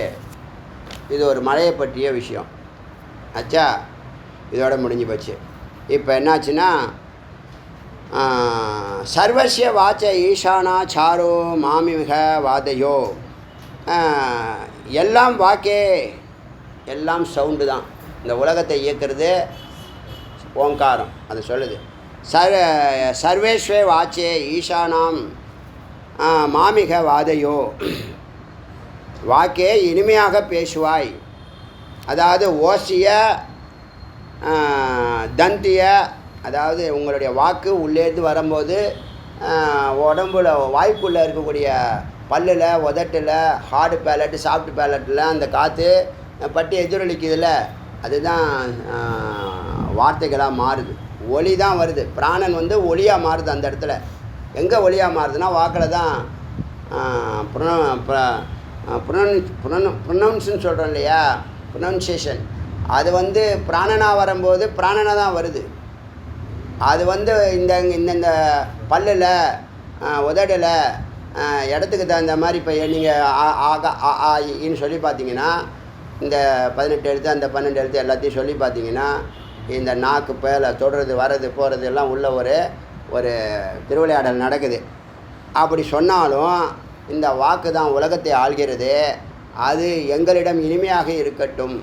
S1: இது ஒரு மழையை பற்றிய விஷயம். ஆச்சா, இதோட முடிஞ்சு போச்சு. இப்போ என்னாச்சுன்னா, சர்வசிய வாச்ச ஈசானா சாரோ மாமிக வாதையோ, எல்லாம் வாக்கே, எல்லாம் சவுண்டு தான். இந்த உலகத்தை இயக்கிறது ஓங்காரம், அது சொல்லுது. சர்வேஸ்வே வாச்சே ஈசானாம் மாமிக வாதையோ, வாக்கே இனிமையாக பேசுவாய். அதாவது ஓசிய தந்திய, அதாவது உங்களுடைய வாக்கு உள்ளேருந்து வரும்போது உடம்புல வாய்க்குள்ளே இருக்கக்கூடிய பல்லில் உதட்டில் ஹார்டு பேலட்டு சாஃப்ட் பேலட்டில் அந்த காற்று பட்டி எதிரொலிக்குதில்ல, அதுதான் வார்த்தைகளாக மாறுது. ஒளி தான் வருது. பிராணன் வந்து ஒளியாக மாறுது. அந்த இடத்துல எங்கே ஒளியாக மாறுதுன்னா வாக்கில் தான். ப்ரொனவுன்ஸ்ன்னு சொல்கிறோம் இல்லையா, ப்ரொனன்சியேஷன். அது வந்து பிராணனாக வரும்போது பிராணனாக தான் வருது. அது வந்து இந்த பல்லில் உதடில் இடத்துக்கு தகுந்த மாதிரி இப்போ நீங்கள் ஆன்னு சொல்லி பார்த்தீங்கன்னா இந்த 18 எழுத்து அந்த 12 எழுத்து எல்லாத்தையும் சொல்லி பார்த்தீங்கன்னா இந்த நாக்கு பேல தொடுறது வர்றது போகிறது எல்லாம் உள்ள ஒரு திருவிளையாடல் நடக்குது. அப்படி சொன்னாலும் இந்த வாக்கு தான் உலகத்தை ஆள்கிறது. அது எங்களிடம் இனிமையாக இருக்கட்டும்,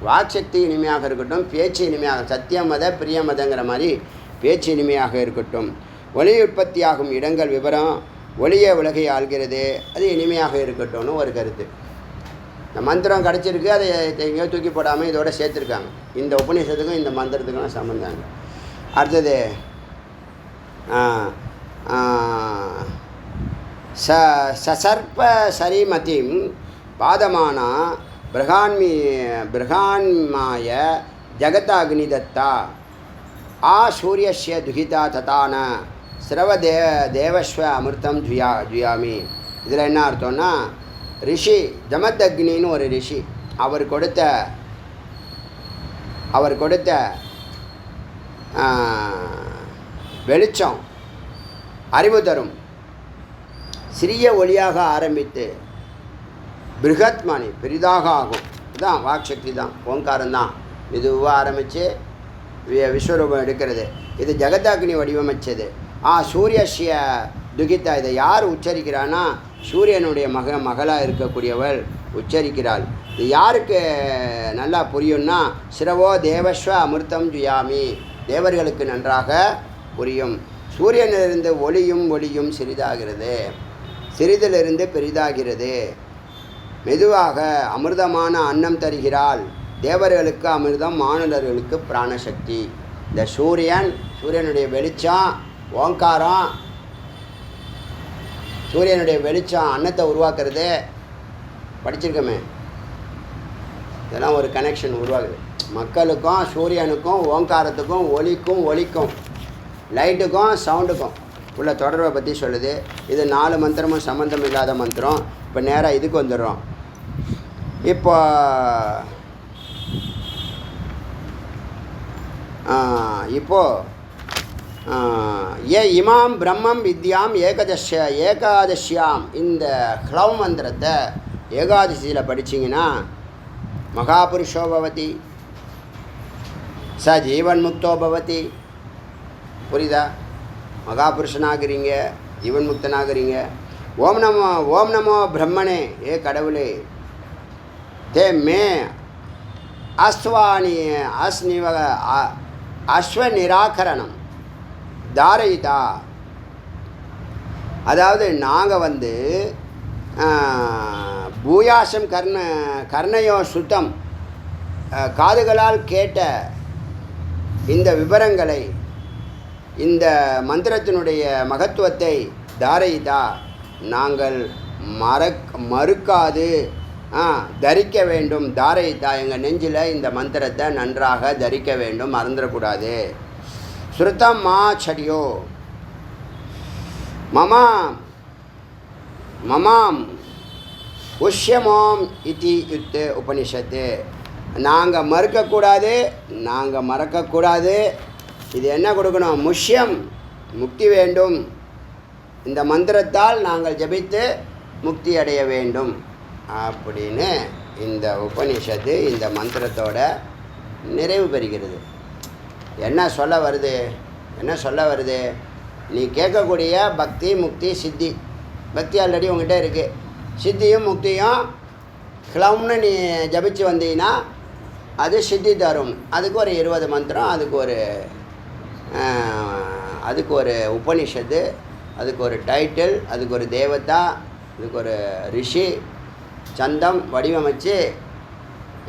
S1: வாக்சக்தி இனிமையாக இருக்கட்டும், பேச்சு இனிமையாக, சத்தியமத பிரியமதங்கிற மாதிரி பேச்சு இனிமையாக இருக்கட்டும். ஒளி உற்பத்தியாகும் இடங்கள் விவரம், ஒளியே உலகை ஆள்கிறது, அது இனிமையாக இருக்கட்டும்னு ஒரு கருத்து. இந்த மந்திரம் கிடச்சிருக்கு, அதை எங்கேயோ தூக்கி போடாமல் இதோட சேர்த்துருக்காங்க. இந்த உபநிஷத்துக்கும் இந்த மந்திரத்துக்கும் சம்பந்தாங்க. அடுத்தது சசர்ப சரிமதிம் பாதமானா பிரகான்மாய ஜகதாக்னிதத்தா சூரியஸ்ய துகிதா ததான தேவஸ்வ அமிர்தம் ஜுயாமி. இதில் என்ன அர்த்தம்னா, ரிஷி ஜமதக்னின்னு ஒரு ரிஷி, அவர் கொடுத்த வெளிச்சம் அறிவு தரும் சிறிய ஒளியாக ஆரம்பித்து பிருகத்மணி பெரிதாக ஆகும். இதுதான் வாக்சக்தி தான், ஓங்காரம் தான். மெதுவாக ஆரம்பித்து விஸ்வரூபம் எடுக்கிறது. இது ஜகதாக்னி வடிவமைச்சது. சூரியஸ்ய துகிதா, இதை யார் உச்சரிக்கிறான்னா சூரியனுடைய மகளாக இருக்கக்கூடியவள் உச்சரிக்கிறாள். இது யாருக்கு நல்லா புரியும்னா, சிரவோ தேவஸ்வ அமிர்தம் ஜுயாமி, தேவர்களுக்கு நன்றாக புரியும். சூரியனிலிருந்து ஒளியும் சிறிதாகிறது, சிறிதிலிருந்து பெரிதாகிறது. மெதுவாக அமிர்தமான அன்னம் தருகிறாள். தேவர்களுக்கு அமிர்தம், மானுடர்களுக்கு பிராணசக்தி. இந்த சூரியனுடைய வெளிச்சம், ஓங்காரம், சூரியனுடைய வெளிச்சம் அன்னத்தை உருவாக்குறது. படிச்சிருக்கோமே, இதெல்லாம் ஒரு கனெக்ஷன் உருவாகுது. மக்களுக்கும் சூரியனுக்கும் ஓங்காரத்துக்கும் ஒலிக்கும் லைட்டுக்கும் சவுண்டுக்கும் உள்ள தொடர்பை பற்றி சொல்லுது. இது 4 மந்திரமும் சம்மந்தம் இல்லாத மந்திரம். இப்போ நேராக இதுக்கு வந்துடுறோம். இப்போது இமாம் பிரம்மம் வித்யாம் ஏகாதசியாம், இந்த ஹ்ளவ் மந்திரத்தை ஏகாதசியில் படிச்சிங்கன்னா மகாபுருஷோ பவதி, ச ஜீவன் முக்தோ பவதி. புரியுதா? மகாபுருஷனாகிறீங்க, ஜீவன் முக்தனாகிறீங்க. ஓம் நமோ பிரம்மனே, ஏ கடவுளே, தே மே அஸ்வநிராகரணம் தாரயிதா. அதாவது நாங்கள் பூயாசம் கர்ணயோ சுத்தம், காதுகளால் கேட்ட இந்த விவரங்களை, இந்த மந்திரத்தினுடைய மகத்துவத்தை தாரயிதா நாங்கள் மறுக்காது தரிக்க வேண்டும். தாரயிதா, எங்கள் நெஞ்சில் இந்த மந்திரத்தை நன்றாக தரிக்க வேண்டும், மறந்துடக்கூடாது. ஸ்ருதம் மா சடியோ மமாம் உஷ்யமோம் இதி யுத்து உபனிஷத்து. நாங்கள் மறக்கக்கூடாது. இது என்ன கொடுக்கணும்? முஷ்யம், முக்தி வேண்டும். இந்த மந்திரத்தால் நாங்கள் ஜபித்து முக்தி அடைய வேண்டும் அப்படின்னு இந்த உபனிஷத்து இந்த மந்திரத்தோட நிறைவு பெறுகிறது. என்ன சொல்ல வருது? நீ கேட்கக்கூடிய பக்தி, முக்தி, சித்தி. பக்தி ஆல்ரெடி உங்கள்கிட்ட இருக்குது. சித்தியும் முக்தியும் ஹ்ளம்னு நீ ஜபிச்சு வந்தீங்கன்னா அது சித்தி தரும். அதுக்கு ஒரு 20 மந்திரம், அதுக்கு ஒரு உபனிஷத்து, அதுக்கு ஒரு டைட்டில், அதுக்கு ஒரு தேவதா, அதுக்கு ஒரு ரிஷி சந்தம் வடிவமைச்சு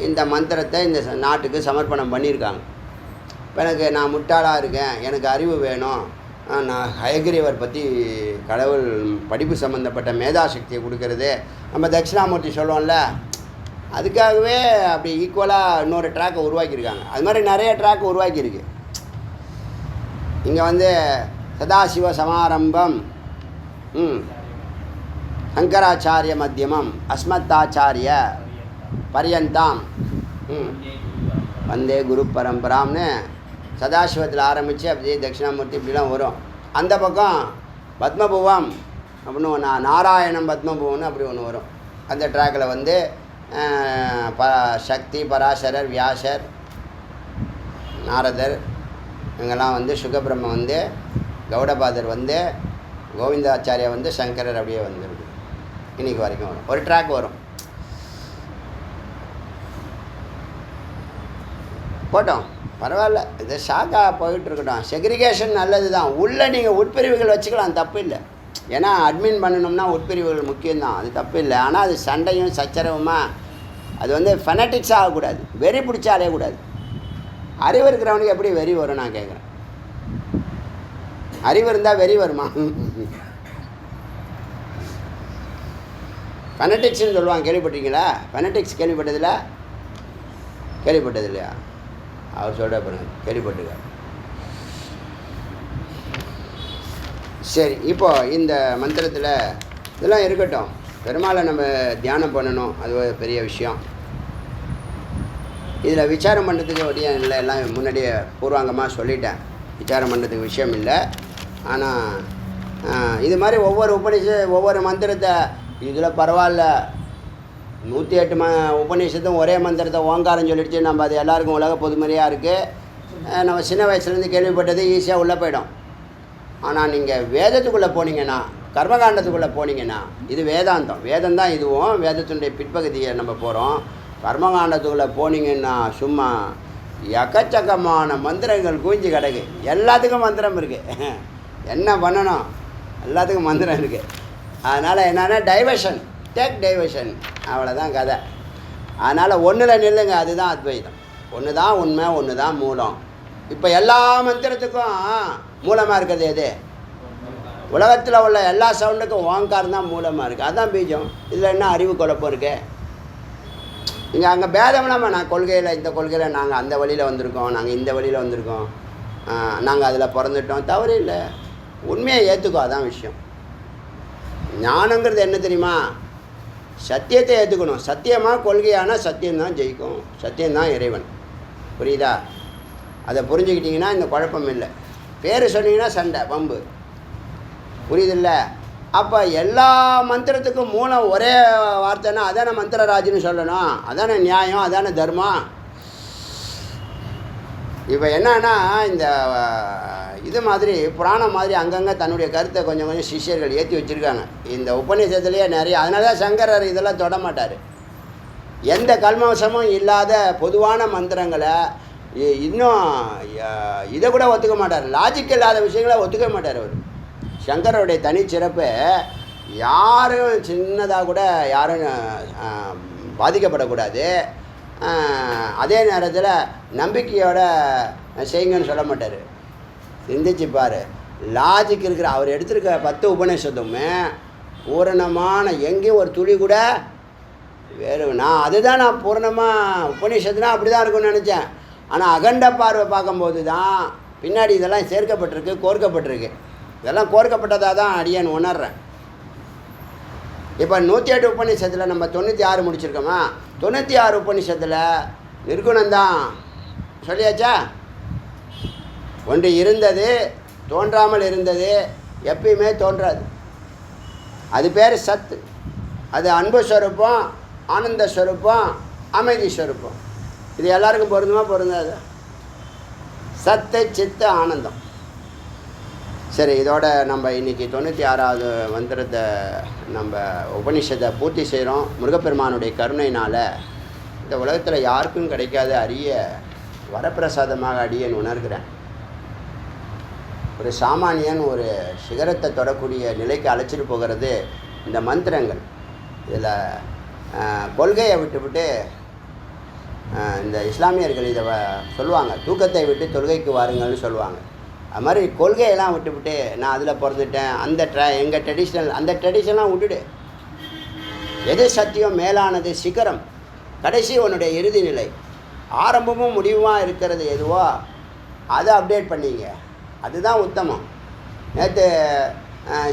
S1: இந்த மந்திரத்தை இந்த நாட்டுக்கு சமர்ப்பணம் பண்ணியிருக்காங்க. இப்போ நான் முட்டாளாக இருக்கேன், எனக்கு அறிவு வேணும், நான் ஹயகிரீவர் பற்றி கடவுள் படிப்பு சம்மந்தப்பட்ட மேதாசக்தியை கொடுக்கறது, நம்ம தட்சிணாமூர்த்தி சொல்லுவோம்ல, அதுக்காகவே அப்படி ஈக்குவலாக இன்னொரு ட்ராக்கை உருவாக்கியிருக்காங்க. அது மாதிரி நிறைய ட்ராக் உருவாக்கியிருக்கு. இங்கே சதாசிவ சமாரம்பம், சங்கராச்சாரிய மத்தியமம், அஸ்மத்தாச்சாரிய பரியந்தாம் வந்தே குரு பரம்பராம்னு சதாசிவத்தில் ஆரம்பித்து அப்படியே தட்சிணாமூர்த்தி இப்படிலாம் வரும். அந்த பக்கம் பத்மபுவம் அப்படின்னு ஒன்று, நாராயணம் பத்மபுவம்னு அப்படி ஒன்று வரும். அந்த ட்ராக்கில் வந்து சக்தி, பராசரர், வியாசர், நாரதர் இவங்கெல்லாம் வந்து, சுகபிரம்ம வந்து, கௌடபாதர் வந்து, கோவிந்தாச்சாரியா வந்து, சங்கரர் அப்படியே வந்துருக்கு. இன்றைக்கி வரைக்கும் வரும், ஒரு ட்ராக் வரும். போட்டோம், பரவாயில்ல, இது ஷாக்காக போயிட்டுருக்கட்டும். செக்ரிகேஷன் நல்லது தான். உள்ளே நீங்கள் உட்பிரிவுகள் வச்சுக்கலாம், தப்பு இல்லை. ஏன்னா அட்மின் பண்ணணும்னா உட்பிரிவுகள் முக்கியம்தான், அது தப்பு இல்லை. ஆனால் அது சண்டையும் சச்சரவுமா அது வந்து ஃபெனட்டிக்ஸ் ஆகக்கூடாது, வெறி பிடிச்சாலே கூடாது. அறிவு இருக்கிறவனுக்கு எப்படி வெறி வரும் நான் கேட்குறேன்? அறிவு இருந்தால் வெறி வருமா? ஃபெனட்டிக்ஸ்ன்னு சொல்லுவாங்க, கேள்விப்பட்டீங்களா? ஃபெனட்டிக்ஸ் கேள்விப்பட்டதில்ல? கேள்விப்பட்டது இல்லையா? அவர் சொல்கிற பாருங்க, கேள்விப்பட்டுக்க. சரி, இப்போது இந்த மந்திரத்தில் இதெல்லாம் இருக்கட்டும். பெருமாளை நம்ம தியானம் பண்ணணும், அது ஒரு பெரிய விஷயம். இதில் விசாரம் பண்ணுறதுக்கு ஒடியா இல்லை, எல்லாம் முன்னாடியே பூர்வாங்கமாக சொல்லிட்டேன். விசாரம் பண்ணுறதுக்கு விஷயம் இல்லை. ஆனால் இது மாதிரி ஒவ்வொரு ஒவ்வொரு மந்திரத்தை இதில் பரவாயில்ல, 108 உபநிஷத்தும் ஒரே மந்திரத்தை ஓங்காரம் சொல்லிடுச்சு. நம்ம அது எல்லாருக்கும் உலக பொதுமறையாக இருக்குது. நம்ம சின்ன வயசுலேருந்து கேள்விப்பட்டது ஈஸியாக உள்ளே போயிடும். ஆனால் நீங்கள் வேதத்துக்குள்ளே போனீங்கன்னா, கர்மகாண்டத்துக்குள்ளே போனீங்கன்னா, இது வேதாந்தம், வேதம் தான் இதுவும். வேதத்தினுடைய பிற்பகுதியை நம்ம போகிறோம். கர்மகாண்டத்துக்குள்ளே போனீங்கன்னா சும்மா எக்கச்சக்கமான மந்திரங்கள் குவிஞ்சு கிடக்கு. எல்லாத்துக்கும் மந்திரம் இருக்குது. என்ன பண்ணணும், எல்லாத்துக்கும் மந்திரம் இருக்குது. அதனால் என்னென்னா டைவர்ஷன், டேக் டைவர்ஷன், அவ்வளோதான் கதை. அதனால் ஒன்றில் நில்லுங்க, அதுதான் அத்வைதம். ஒன்று தான் உண்மை, ஒன்று தான் மூலம். இப்போ எல்லா மந்திரத்துக்கும் மூலமாக இருக்கிறது எது? உலகத்தில் உள்ள எல்லா சவுண்டுக்கும் ஓங்காரம் தான் மூலமாக இருக்குது, அதுதான் பீஜம். இதில் என்ன அறிவு குழப்பம் இருக்குது? இங்கே அங்கே பேதம்லாமா, நான் கொள்கையில் இந்த கொள்கையில் நாங்கள் அந்த வழியில் வந்திருக்கோம், நாங்கள் இந்த வழியில் வந்திருக்கோம், நாங்கள் அதில் பிறந்துட்டோம், தவறு இல்லை. உண்மையை ஏற்றுக்கோ, அதான் விஷயம். ஞானங்கிறது என்ன தெரியுமா? சத்தியத்தை ஏற்றுக்கணும். சத்தியமாக கொள்கையான சத்தியம்தான் ஜெயிக்கும், சத்தியம்தான் இறைவன். புரியுதா? அதை புரிஞ்சுக்கிட்டிங்கன்னா இந்த குழப்பம் இல்லை. பேர் சொன்னீங்கன்னா சண்டை, பம்பு. புரியுதில்ல? அப்போ எல்லா மந்திரத்துக்கும் மூலம் ஒரே வார்த்தைன்னா அதான மந்திரராஜுன்னு சொல்லணும், அதான நியாயம், அதான தர்மம். இப்போ என்னன்னா இந்த இது மாதிரி புராணம் மாதிரி அங்கங்கே தன்னுடைய கருத்தை கொஞ்சம் கொஞ்சம் சிஷ்யர்கள் ஏற்றி வச்சுருக்காங்க. இந்த உபநிஷத்துலேயே நிறைய. அதனால தான் சங்கரர் இதெல்லாம் தொட மாட்டார். எந்த கல்மவசமும் இல்லாத பொதுவான மந்திரங்களை இன்னும் இதை கூட ஒத்துக்க மாட்டார். லாஜிக் இல்லாத விஷயங்களை ஒத்துக்க மாட்டார் அவர். சங்கரோடைய தனிச்சிறப்பு யாரும் சின்னதாக கூட யாரும் பாதிக்கப்படக்கூடாது. அதே நேரத்தில் நம்பிக்கையோட செய்யுங்கன்னு சொல்ல மாட்டார். சிந்திச்சு பாரு, லாஜிக் இருக்கிற அவர் எடுத்திருக்க 10 உபநிஷத்துமே பூரணமான, எங்கேயும் ஒரு துளி கூட வேறு. நான் பூரணமாக உபநிஷத்துனா அப்படி தான் இருக்கும்னு நினச்சேன். ஆனால் அகண்ட பார்வை பார்க்கும்போது தான் பின்னாடி இதெல்லாம் சேர்க்கப்பட்டிருக்கு, கோர்க்கப்பட்டிருக்கு. இதெல்லாம் கோர்க்கப்பட்டதாக தான் அடியேன் உணர்றேன். இப்போ 108 உபநிஷத்தில் நம்ம 96 முடிச்சிருக்கோமா? 96 உபநிஷத்தில் நிர்குணந்தான் சொல்லியாச்சா? ஒன்று இருந்தது, தோன்றாமல் இருந்தது, எப்பயுமே தோன்றாது. அது பேர் சத்து. அது அன்பு ஸ்வரூபம், ஆனந்த ஸ்வரூபம், அமைதி ஸ்வரூபம். இது எல்லாருக்கும் பொருந்துமா? பொருந்தாது. சத்து, சித்து, ஆனந்தம். சரி, இதோட நம்ம இன்றைக்கி 96வது மந்திரத்தை நம்ம உபனிஷத்தை பூர்த்தி செய்கிறோம். முருகப்பெருமானுடைய கருணையினால் இந்த உலகத்தில் யாருக்கும் கிடைக்காத அரிய வரப்பிரசாதமாக அடியேன் உணர்கிறேன். ஒரு சாமானியன் ஒரு சிகரத்தை தொடக்கூடிய நிலைக்கு அழைச்சிட்டு போகிறது இந்த மந்திரங்கள். இதில் கொள்கையை விட்டுவிட்டு இந்த இஸ்லாமியர்கள் இதை சொல்லுவாங்க, தூக்கத்தை விட்டு தொழுகைக்கு வாருங்கள்னு சொல்லுவாங்க. அது மாதிரி கொள்கையெல்லாம் விட்டுவிட்டு நான் அதில் பிறந்துட்டேன், அந்த எங்கள் ட்ரெடிஷ்னல், அந்த ட்ரெடிஷன்லாம் விட்டுடு. எது சத்தியம், மேலானது, சிகரம், கடைசி உன்னுடைய இறுதி நிலை, ஆரம்பமும் முடிவுமாக இருக்கிறது எதுவோ அதை அப்டேட் பண்ணிங்க. அதுதான் உத்தமம். நேற்று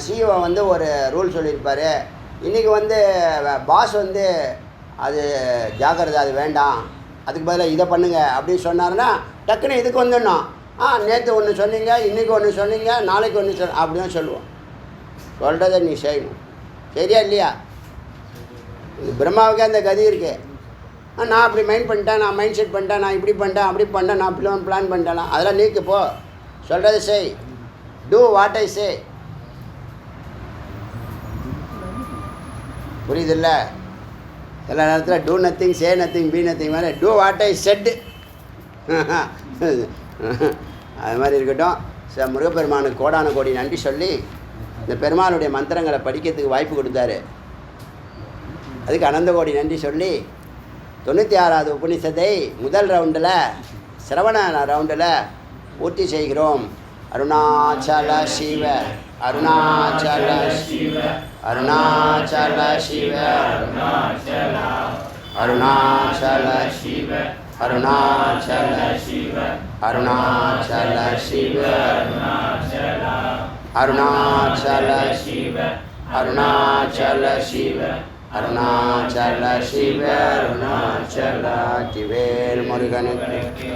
S1: சிஓ வந்து ஒரு ரூல் சொல்லியிருப்பார். இன்றைக்கி வந்து பாஸ் வந்து அது ஜாக்கிரதை, அது வேண்டாம், அதுக்கு பதிலாக இதை பண்ணுங்க அப்படின்னு சொன்னாருன்னா டக்குன்னு இதுக்கு வந்துடணும். நேற்று ஒன்று சொன்னீங்க, இன்றைக்கி ஒன்று சொன்னீங்க, நாளைக்கு ஒன்று அப்படி தான் சொல்லுவோம். சொல்கிறத நீ செய்யணும். சரியா இல்லையா? இது பிரம்மாவுக்கே அந்த கதி இருக்குது. நான் அப்படி மைண்ட் பண்ணிட்டேன், நான் மைண்ட் செட் பண்ணிட்டேன், நான் இப்படி பண்ணிட்டேன், அப்படி பண்ணிட்டேன், நான் அப்படி பிளான் பண்ணிட்டேன். அதெல்லாம் நீக்கு போ. சொல்கிறத செய். டூ வாட் ஐ சே. புரியுதில்ல? எல்லா நேரத்தில் two nothing, say nothing, be nothing மாதிரி டூ வாட் ஐ செட். அது மாதிரி இருக்கட்டும். முருகப்பெருமானுக்கு கோடான கோடி நன்றி சொல்லி இந்த பெருமானுடைய மந்திரங்களை படிக்கிறதுக்கு வாய்ப்பு கொடுத்தாரு. அதுக்கு அனந்த கோடி நன்றி சொல்லி 96வது உபநிஷத்தை முதல் ரவுண்டில் சிரவண ரவுண்டில் பூர்த்தி செய்கிறோம். அருணாச்சல சிவ அருணாச்சல சிவ அருணாச்சல சிவ அருணாச்சல சிவ அருணாச்சல சிவ அருணாச்சல சிவ அருணாச்சல சிவ அருணாச்சல சிவ அருணாச்சல சிவ அருணாச்சல திவேல் முருகனுக்கு